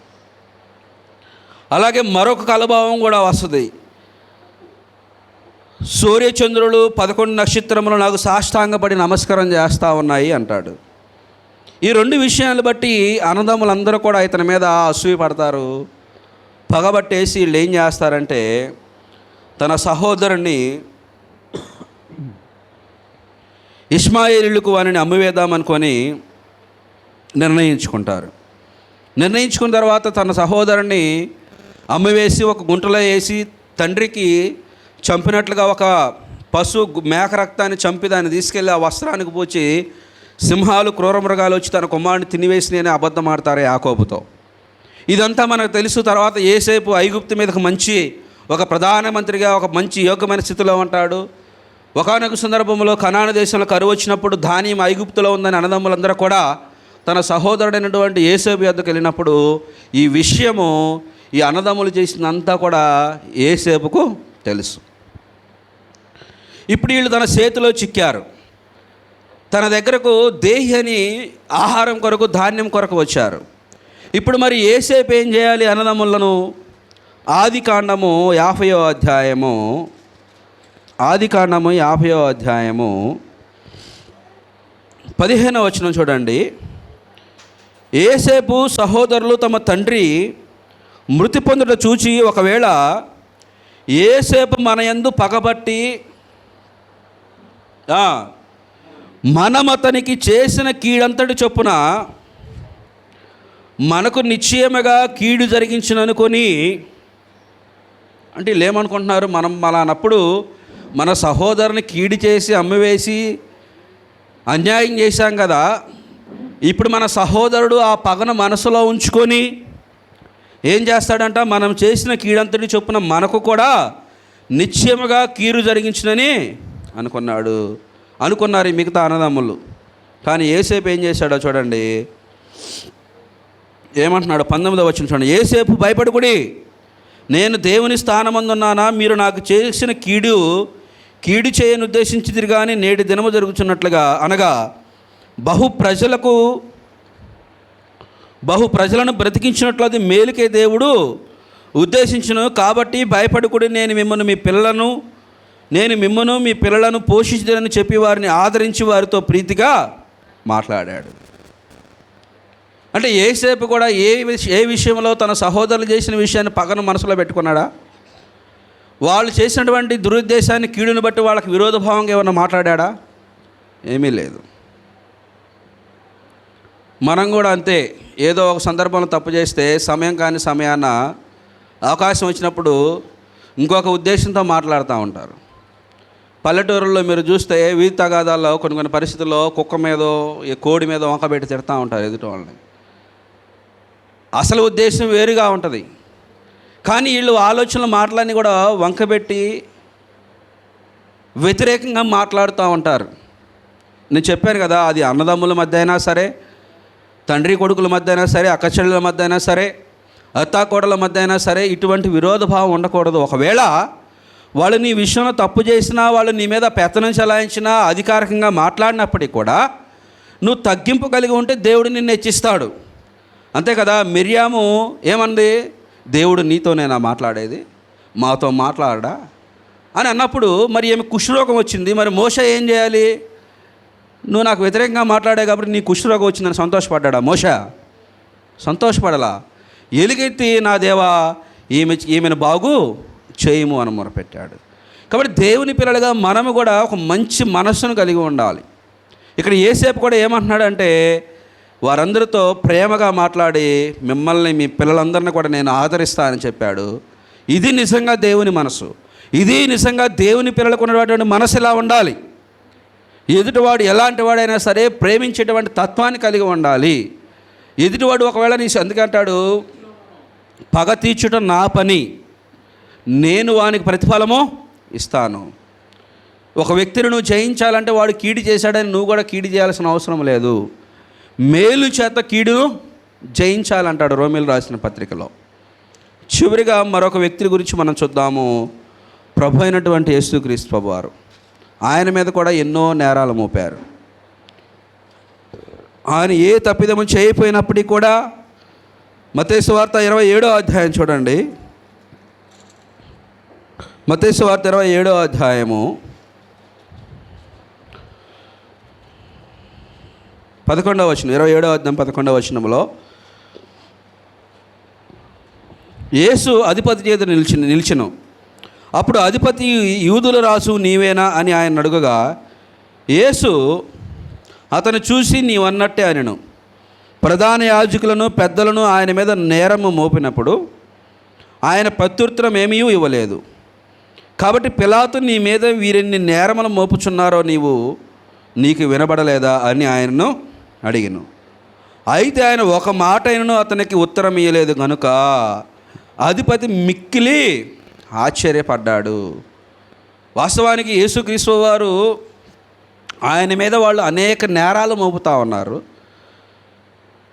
అలాగే మరొక కలభావం కూడా వస్తుంది. సూర్యచంద్రులు 11 నక్షత్రములు నాకు సాష్టాంగపడి నమస్కారం చేస్తూ ఉన్నాయి అంటాడు. ఈ 2 విషయాలు బట్టి అన్నదమ్ములందరూ కూడా ఇతని మీద అసూయ పడతారు. పగబట్టేసి వీళ్ళు ఏం చేస్తారంటే, తన సహోదరుణ్ణి ఇష్మాయేలీయులకు వారిని అమ్మివేద్దామనుకొని నిర్ణయించుకున్న తర్వాత తన సహోదరుణ్ణి అమ్మివేసి ఒక గుంటలో వేసి తండ్రికి చంపినట్లుగా ఒక మేక రక్తాన్ని చంపి దాన్ని తీసుకెళ్ళి ఆ వస్త్రానికి పూచి సింహాలు, క్రూర మృగాలు వచ్చి తన కుమారుని తినివేసి అబద్ధం ఆడతారు యాకోబుతో. ఇదంతా మనకు తెలుసు. తర్వాత యోసేపు ఐగుప్తు మీదకు మంచి ఒక ప్రధానమంత్రిగా ఒక మంచి యోగ్యమైన స్థితిలో ఉంటాడు. ఒకానొక సందర్భంలో కనాను దేశంలో కరువు వచ్చినప్పుడు ధాన్యం ఐగుప్తులో ఉందని అన్నదమ్ములందరూ కూడా తన సహోదరుడైనటువంటి యోసేపు యొద్దకు వెళ్ళినప్పుడు ఈ విషయము ఈ అన్నదమ్ములు చేసిందంతా కూడా యోసేపుకు తెలుసు. ఇప్పుడు వీళ్ళు తన చేతిలో చిక్కారు. తన దగ్గరకు దేహి అని ఆహారం కొరకు, ధాన్యం కొరకు వచ్చారు. ఇప్పుడు మరి యోసేపు ఏం చేయాలి అన్నదమ్ములను? ఆదికాండము 50వ అధ్యాయము 15వ వచనం చూడండి. యోసేపు సహోదరులు తమ తండ్రి మృతి పొందుట చూచి, ఒకవేళ యోసేపు మన యందు పగబట్టి మనమతనికి చేసిన కీడంతటి చొప్పున మనకు నిశ్చయముగా కీడు జరిగించుననుకొని, అంటే వీళ్ళు ఏమనుకుంటున్నారు, మనం అలానప్పుడు మన సహోదరుని కీడు చేసి అమ్మివేసి అన్యాయం చేశాం కదా, ఇప్పుడు మన సహోదరుడు ఆ పగను మనసులో ఉంచుకొని ఏం చేస్తాడంట, మనం చేసిన కీడంతటి చొప్పున మనకు కూడా నిశ్చయముగా కీడు జరిగించునని అనుకున్నారు ఈ మిగతా అన్నదమ్ములు. కానీ యోసేపు ఏం చేశాడో చూడండి, ఏమంటున్నాడు 19వ వచనం చూడండి. యోసేపు భయపడుకుడి, నేను దేవుని స్థానమందున్నానా? మీరు నాకు చేసిన కీడు చేయని ఉద్దేశించిదిరి కానీ నేటి దినము జరుగుతున్నట్లుగా, అనగా బహు ప్రజలను బ్రతికించినట్లు అది మేలుకే దేవుడు ఉద్దేశించును. కాబట్టి భయపడుకుడి, నేను మిమ్మను మీ పిల్లలను పోషించదని చెప్పి వారిని ఆదరించి వారితో ప్రీతిగా మాట్లాడాడు. అంటే యోసేపు కూడా ఏ విషయంలో తన సహోదరులు చేసిన విషయాన్ని పగను మనసులో పెట్టుకున్నాడా? వాళ్ళు చేసినటువంటి దురుద్దేశాన్ని, కీడును బట్టి వాళ్ళకి విరోధభావంగా ఏమన్నా మాట్లాడా? ఏమీ లేదు. మనం కూడా అంతే. ఏదో ఒక సందర్భంలో తప్పు చేస్తే సమయాన్న అవకాశం వచ్చినప్పుడు ఇంకొక ఉద్దేశంతో మాట్లాడుతూ ఉంటారు. పల్లెటూరుల్లో మీరు చూస్తే వీధి తగాదాల్లో కొన్ని పరిస్థితుల్లో కుక్క మీదో కోడి మీదో వంకబెట్టి తిడతా ఉంటారు ఎదుటి వాళ్ళని. అసలు ఉద్దేశం వేరుగా ఉంటుంది. కానీ వీళ్ళు ఆలోచనలు మాటలన్నీ కూడా వంకబెట్టి వ్యతిరేకంగా మాట్లాడుతూ ఉంటారు. నేను చెప్పాను కదా, అది అన్నదమ్ముల మధ్య అయినా సరే, తండ్రి కొడుకుల మధ్య అయినా సరే, అక్క చెల్లెల మధ్య అయినా సరే, అత్తాకోడల మధ్య అయినా సరే ఇటువంటి విరోధ భావం ఉండకూడదు. ఒకవేళ వాళ్ళు నీ విషయంలో తప్పు చేసినా, వాళ్ళు నీ మీద పెత్తనం చెలాయించినా, అధికారికంగా మాట్లాడినప్పటికీ కూడా నువ్వు తగ్గింపు కలిగి ఉంటే దేవుడు నిన్ను హెచ్చిస్తాడు. అంతే కదా. మిర్యాము ఏమంది? దేవుడు నీతోనేనా మాట్లాడేది, మాతో మాట్లాడా అని అన్నప్పుడు మరి ఏమి కుష్ఠరోగం వచ్చింది. మరి మోషే ఏం చేయాలి? నువ్వు నాకు వ్యతిరేకంగా మాట్లాడే కాబట్టి నీ కుష్ఠరోగం వచ్చిందని సంతోషపడ్డా మోషే? సంతోషపడలా. ఎలుగెత్తి నా దేవా ఈమెను బాగు చేయము అని మొరపెట్టాడు. కాబట్టి దేవుని పిల్లలుగా మనము కూడా ఒక మంచి మనస్సును కలిగి ఉండాలి. ఇక్కడ యేసేపు కూడా ఏమంటున్నాడంటే, వారందరితో ప్రేమగా మాట్లాడి మిమ్మల్ని, మీ పిల్లలందరినీ కూడా నేను ఆదరిస్తానని చెప్పాడు. ఇది నిజంగా దేవుని మనసు. ఇది నిజంగా దేవుని పిల్లలకు ఉన్నటువంటి మనసు ఇలా ఉండాలి. ఎదుటివాడు ఎలాంటి వాడైనా సరే ప్రేమించేటువంటి తత్వాన్ని కలిగి ఉండాలి. ఎదుటివాడు ఒకవేళ అందుకంటాడు, పగ తీర్చుట నా పని, నేను వానికి ప్రతిఫలము ఇస్తాను. ఒక వ్యక్తిని నువ్వు జయించాలంటే వాడు కీడు చేశాడని నువ్వు కూడా కీడు చేయాల్సిన అవసరం లేదు. మేలు చేత కీడును జయించాలంటాడు రోమీయులకు రాసిన పత్రికలో. చివరిగా మరొక వ్యక్తి గురించి మనం చూద్దాము. ప్రభు అయినటువంటి యేసుక్రీస్తు ప్రభువారు. ఆయన మీద కూడా ఎన్నో నేరాలు మోపారు. ఆయన ఏ తప్పిదము చేయకపోయినప్పటికీ కూడా మత్తయి సువార్త 27వ అధ్యాయం చూడండి. మత్తయి సువార్త 27వ అధ్యాయము 11వ వచనం, 27వ అధ్యాయం 11వ వచనంలో యేసు అధిపతి చేత నిలిచెను. అప్పుడు అధిపతి, యూదుల రాజు నీవేనా అని ఆయన అడుగగా, యేసు అతను చూసి నీవన్నట్టే అనెను. ప్రధాన యాజకులను పెద్దలను ఆయన మీద నేరము మోపినప్పుడు ఆయన ప్రత్యుత్తరం ఏమీ ఇవ్వలేదు. కాబట్టి పిలాతు, నీ మీద వీరిన్ని నేరములు మోపుచున్నారో నీకు వినబడలేదా అని ఆయనను అడిగాను. అయితే ఆయన ఒక మాట అయినను అతనికి ఉత్తరం ఇయ్యలేదు కనుక అధిపతి మిక్కిలి ఆశ్చర్యపడ్డాడు. వాస్తవానికి యేసుక్రీస్తు వారు ఆయన మీద వాళ్ళు అనేక నేరాలు మోపుతూ ఉన్నారు.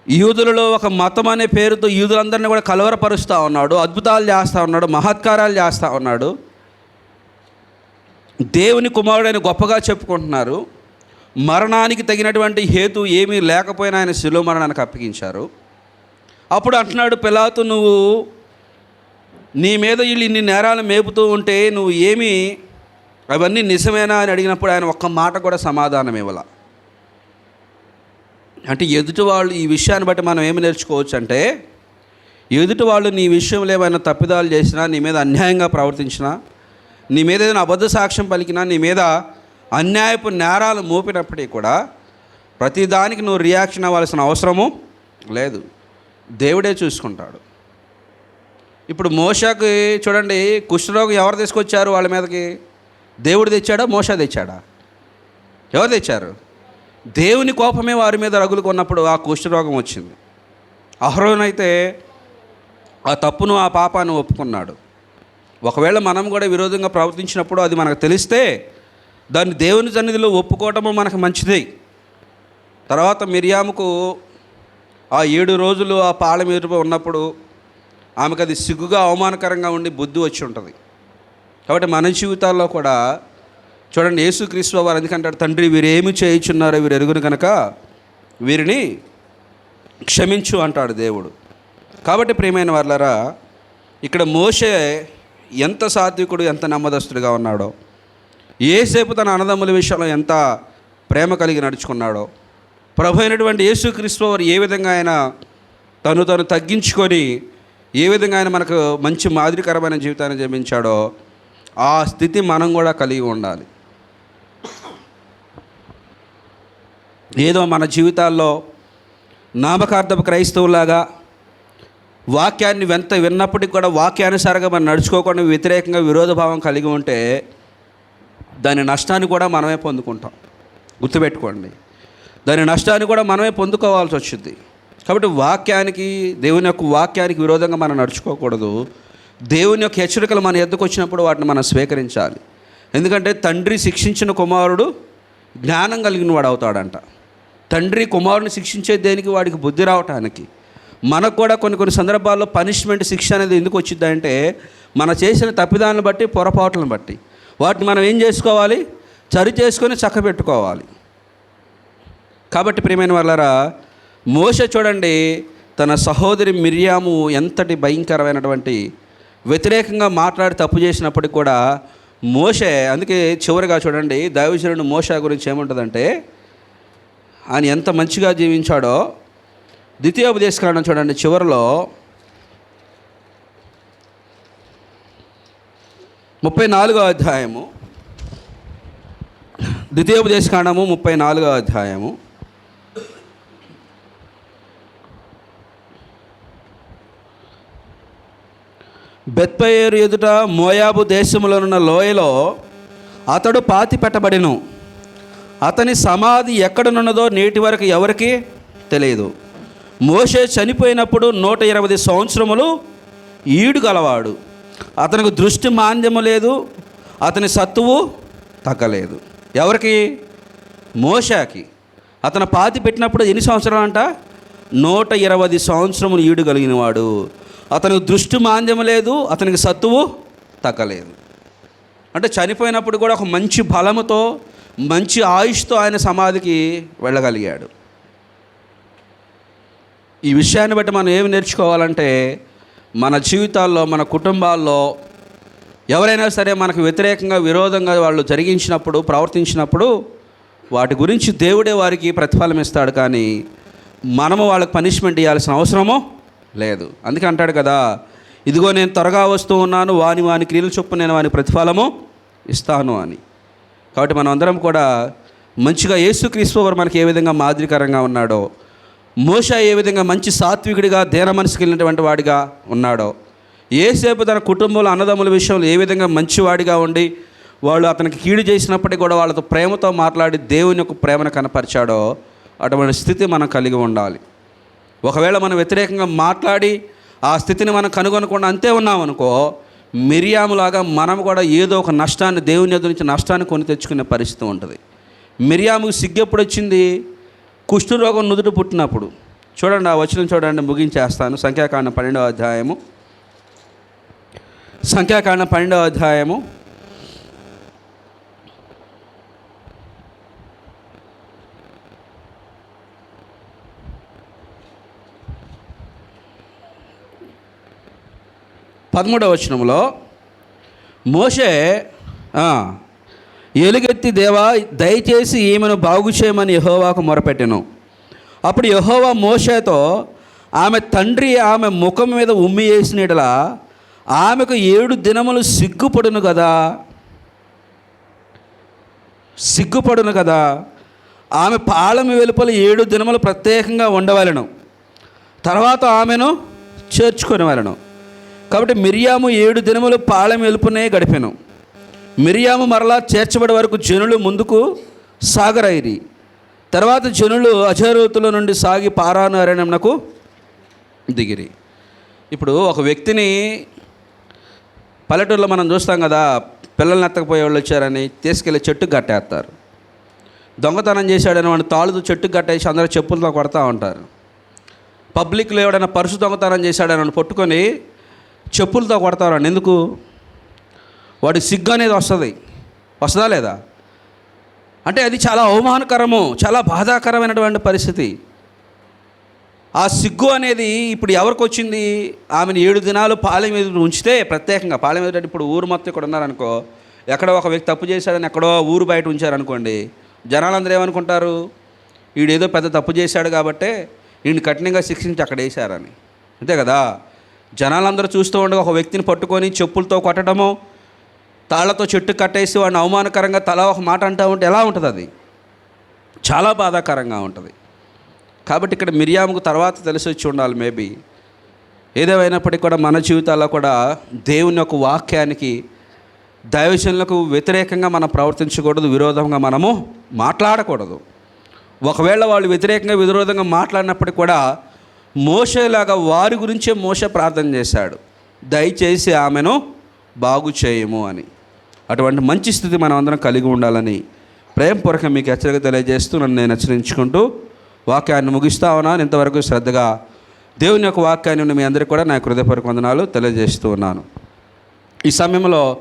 యూదులలో ఒక మతం అనే పేరుతో యూదులందరినీ కూడా కలవరపరుస్తూ ఉన్నాడు. అద్భుతాలు చేస్తూ ఉన్నాడు, మహత్కారాలు చేస్తూ ఉన్నాడు. దేవుని కుమారుడని గొప్పగా చెప్పుకుంటున్నారు. మరణానికి తగినటువంటి హేతు ఏమీ లేకపోయినా ఆయన శిలువ మరణానికి అప్పగించారు. అప్పుడు అంటున్నాడు పిలాతు, నువ్వు నీ మీద వీళ్ళు ఇన్ని నేరాలు మేపుతూ ఉంటే నువ్వు అవన్నీ నిజమేనా అని అడిగినప్పుడు ఆయన ఒక్క మాట కూడా సమాధానం ఇవ్వాల. అంటే ఎదుటి వాళ్ళు ఈ విషయాన్ని బట్టి మనం ఏమి నేర్చుకోవచ్చు అంటే, ఎదుటి వాళ్ళు నీ విషయంలో ఏమైనా తప్పిదాలు చేసినా, నీ మీద అన్యాయంగా ప్రవర్తించినా, నీ మీద ఏదైనా అబద్ధ సాక్ష్యం పలికినా, నీ మీద అన్యాయపు నేరాలు మోపినప్పటికీ కూడా ప్రతిదానికి నువ్వు రియాక్షన్ అవ్వాల్సిన అవసరము లేదు. దేవుడే చూసుకుంటాడు. ఇప్పుడు మోషకి చూడండి, కుష్ఠరోగం ఎవరు తీసుకొచ్చారు వాళ్ళ మీదకి? దేవుడు తెచ్చాడా, మోషే తెచ్చాడా? ఎవరు తెచ్చారు? దేవుని కోపమే వారి మీద రగులుకున్నప్పుడు ఆ కుష్ఠరోగం వచ్చింది. అహరోను అయితే ఆ తప్పును, ఆ పాపాన్ని ఒప్పుకున్నాడు. ఒకవేళ మనం కూడా విరోధంగా ప్రవర్తించినప్పుడు అది మనకు తెలిస్తే దాన్ని దేవుని సన్నిధిలో ఒప్పుకోవటము మనకు మంచిది. తర్వాత మిర్యాముకు ఆ 7 రోజులు ఆ పాల మీద ఉన్నప్పుడు ఆమెకు అది సిగ్గుగా, అవమానకరంగా ఉండి బుద్ధి వచ్చి ఉంటుంది. కాబట్టి మన జీవితాల్లో కూడా చూడండి, యేసుక్రీస్తు వారు ఎందుకంటాడు, తండ్రి వీరేమి చేయుచున్నారో వీరు ఎరుగును కనుక వీరిని క్షమించు అంటాడు దేవుడు. కాబట్టి ప్రియమైన వాళ్ళారా, ఇక్కడ మోషే ఎంత సాత్వికుడు, ఎంత నమ్మదస్తుడిగా ఉన్నాడో, యేసేపు తన అన్నదమ్ముల విషయంలో ఎంత ప్రేమ కలిగి నడుచుకున్నాడో, ప్రభు అయినటువంటి యేసుక్రీస్తు వారు ఏ విధంగా ఆయన తను తగ్గించుకొని ఏ విధంగా ఆయన మనకు మంచి మాదిరికరమైన జీవితాన్ని జీవించాడో ఆ స్థితి మనం కూడా కలిగి ఉండాలి. ఏదో మన జీవితాల్లో నామకార్థపు క్రైస్తవులాగా వాక్యాన్ని విన్నప్పటికీ కూడా వాక్యానుసారంగా మనం నడుచుకోకుండా వ్యతిరేకంగా విరోధభావం కలిగి ఉంటే దాని నష్టాన్ని కూడా మనమే పొందుకుంటాం. గుర్తుపెట్టుకోండి, దాని నష్టాన్ని కూడా మనమే పొందుకోవాల్సి వచ్చింది. కాబట్టి దేవుని యొక్క వాక్యానికి విరోధంగా మనం నడుచుకోకూడదు. దేవుని యొక్క హెచ్చరికలు మన ఎద్దకు వచ్చినప్పుడు వాటిని మనం స్వీకరించాలి. ఎందుకంటే తండ్రి శిక్షించిన కుమారుడు జ్ఞానం కలిగిన వాడు అవుతాడంట. తండ్రి కుమారుని శిక్షించే దేనికి? వాడికి బుద్ధి రావటానికి. మనకు కూడా కొన్ని సందర్భాల్లో పనిష్మెంట్, శిక్ష అనేది ఎందుకు వచ్చిందంటే మన చేసిన తప్పిదాలను బట్టి, పొరపాట్లను బట్టి వాటిని మనం ఏం చేసుకోవాలి? సరి చేసుకొని చక్కబెట్టుకోవాలి. కాబట్టి ప్రియమైన వాళ్ళారా, మోషే చూడండి తన సహోదరి మిర్యాము ఎంతటి భయంకరమైనటువంటి వ్యతిరేకంగా మాట్లాడి తప్పు చేసినప్పటికి కూడా మోషే, అందుకే చివరిగా చూడండి దైవజనుడు మోషే గురించి ఏముంటుందంటే ఆయన ఎంత మంచిగా జీవించాడో. ద్వితీయోపదేశకాండం చూడండి చివరిలో 34వ అధ్యాయము, ద్వితీయోపదేశకాండము 34వ అధ్యాయము బెత్పయేరు ఎదుట మోయాబు దేశములోనున్న లోయలో అతడు పాతి పెట్టబడెను. అతని సమాధి ఎక్కడనున్నదో నేటి వరకు ఎవరికి తెలియదు. మోషే చనిపోయినప్పుడు 120 సంవత్సరములు ఈడు గలవాడు. అతనికి దృష్టి మాంద్యము లేదు, అతని సత్తువు తగ్గలేదు. ఎవరికి? మోషేకి. అతను పాతి పెట్టినప్పుడు ఎన్ని సంవత్సరాలు అంట? 120 సంవత్సరములు ఈడు కలిగిన వాడు. అతనికి దృష్టి మాంద్యము లేదు, అతనికి సత్తువు తగ్గలేదు. అంటే చనిపోయినప్పుడు కూడా ఒక మంచి బలముతో, మంచి ఆయుష్తో ఆయన సమాధికి వెళ్ళగలిగాడు. ఈ విషయాన్ని బట్టి మనం ఏమి నేర్చుకోవాలంటే, మన జీవితాల్లో, మన కుటుంబాల్లో ఎవరైనా సరే మనకు వ్యతిరేకంగా, విరోధంగా వాళ్ళు జరిగించినప్పుడు, ప్రవర్తించినప్పుడు వాటి గురించి దేవుడే వారికి ప్రతిఫలం ఇస్తాడు, కానీ మనము వాళ్ళకి పనిష్మెంట్ ఇవ్వాల్సిన అవసరమో లేదు. అందుకే అంటాడు కదా, ఇదిగో నేను త్వరగా వస్తూ ఉన్నాను, వాని క్రియల చొప్పున నేను వానికి ప్రతిఫలము ఇస్తాను అని. కాబట్టి మనం అందరం కూడా మంచిగా యేసుక్రీస్తు వారు మనకి ఏ విధంగా మాదిరికరంగా ఉన్నాడో, మోషే ఏ విధంగా మంచి సాత్వికుడిగా, దేన మనసుకు వెళ్ళినటువంటి వాడిగా ఉన్నాడో, యేసేపు తన కుటుంబంలో అన్నదమ్ముల విషయంలో ఏ విధంగా మంచివాడిగా ఉండి వాళ్ళు అతనికి కీడు చేసినప్పటికీ కూడా వాళ్ళతో ప్రేమతో మాట్లాడి దేవుని యొక్క ప్రేమను కనపరిచాడో, అటువంటి స్థితి మనం కలిగి ఉండాలి. ఒకవేళ మనం వ్యతిరేకంగా మాట్లాడి ఆ స్థితిని మనం కనుగొనకుండా అంతే ఉన్నామనుకో, మిరియాములాగా మనం కూడా ఏదో ఒక నష్టాన్ని, దేవుని ఎదురు నుంచి నష్టాన్ని కొని తెచ్చుకునే పరిస్థితి ఉంటుంది. మిరియాముకు సిగ్గు ఎప్పుడు వచ్చింది? కుష్ఠరోగం నుదుట పుట్టినప్పుడు. చూడండి ఆ వచనం చూడండి, ముగించేస్తాను. సంఖ్యాకాండం 12వ అధ్యాయము, సంఖ్యాకాండం 12వ అధ్యాయము 13వ వచనంలో మోషే ఎలుగెత్తి, దేవా దయచేసి ఈమెను బాగు చేయమని యెహోవాకు మొరపెట్టెను. అప్పుడు యెహోవా మోషేతో, ఆమె తండ్రి ఆమె ముఖం మీద ఉమ్మి వేసిన యెడల ఆమెకు 7 దినములు సిగ్గుపడును కదా. ఆమె పాళెము వెలుపల 7 దినములు ప్రత్యేకంగా ఉండవలెను, తర్వాత ఆమెను చేర్చుకొనవలెను. కాబట్టి మిరియాము 7 దినములు పాళెము వెలుపునే గడిపెను. మిరియాము మరలా చేర్చబడే వరకు జనులు ముందుకు సాగరైరి. తర్వాత జనులు అజరోతుల నుండి సాగి పారాను అరణ్యమునకు దిగిరి. ఇప్పుడు ఒక వ్యక్తిని పల్లెటూరులో మనం చూస్తాం కదా, పిల్లల్ని ఎత్తకపోయే వాళ్ళు వచ్చారని తీసుకెళ్ళి చెట్టుకు కట్టేస్తారు. దొంగతనం చేశాడని వాడిని తాళుతో చెట్టుకు కట్టేసి అందరూ చెప్పులతో కొడతా ఉంటారు. పబ్లిక్లో ఎవడైనా పర్సు దొంగతనం చేశాడని వాడిని పట్టుకొని చెప్పులతో కొడతారు. ఎందుకు? వాడి సిగ్గు అనేది వస్తుందా లేదా? అంటే అది చాలా అవమానకరము, చాలా బాధాకరమైనటువంటి పరిస్థితి. ఆ సిగ్గు అనేది ఇప్పుడు ఎవరికి వచ్చింది? ఆమెను 7 దినాలు పాలెం ఎదురు ఉంచితే, ప్రత్యేకంగా పాలెం ఎదురు, ఇప్పుడు ఊరు మొత్తం ఇక్కడ ఉన్నారనుకో, ఎక్కడో ఒక వ్యక్తి తప్పు చేశాడని ఎక్కడో ఊరు బయట ఉంచారనుకోండి, జనాలందరూ ఏమనుకుంటారు? వీడేదో పెద్ద తప్పు చేశాడు కాబట్టే వీడిని కఠినంగా శిక్షించి అక్కడ వేశారని. అంతే కదా? జనాలందరూ చూస్తూ ఉండగా ఒక వ్యక్తిని పట్టుకొని చెప్పులతో కొట్టడము, తాళ్లతో చెట్టు కట్టేసి వాడిని అవమానకరంగా తలా ఒక మాట అంటూ ఉంటే ఎలా ఉంటుంది? అది చాలా బాధాకరంగా ఉంటుంది. కాబట్టి ఇక్కడ మిరియాముకు తర్వాత తెలిసి వచ్చి ఉండాలి మేబీ. ఏదేమైనప్పటికీ కూడా మన జీవితాల్లో కూడా దేవుని యొక్క వాక్యానికి, దైవజనులకు వ్యతిరేకంగా మనం ప్రవర్తించకూడదు, విరోధంగా మనము మాట్లాడకూడదు. ఒకవేళ వాళ్ళు వ్యతిరేకంగా, విరోధంగా మాట్లాడినప్పటికీ కూడా మోషేలాగా వారి గురించే మోషే ప్రార్థన చేశాడు, దయచేసి ఆమెను బాగు చేయము అని. అటువంటి మంచి స్థితి మనం అందరం కలిగి ఉండాలని ప్రేమపూర్వకంగా మీకు హెచ్చరిక తెలియజేస్తూ నన్ను నేను హెచ్చరించుకుంటూ వాక్యాన్ని ముగిస్తా ఉన్నాను. ఇంతవరకు శ్రద్ధగా దేవుని యొక్క వాక్యాన్ని మీ అందరికీ కూడా నా హృదయపూర్వక వందనాలు తెలియజేస్తూ ఉన్నాను. ఈ సమయంలో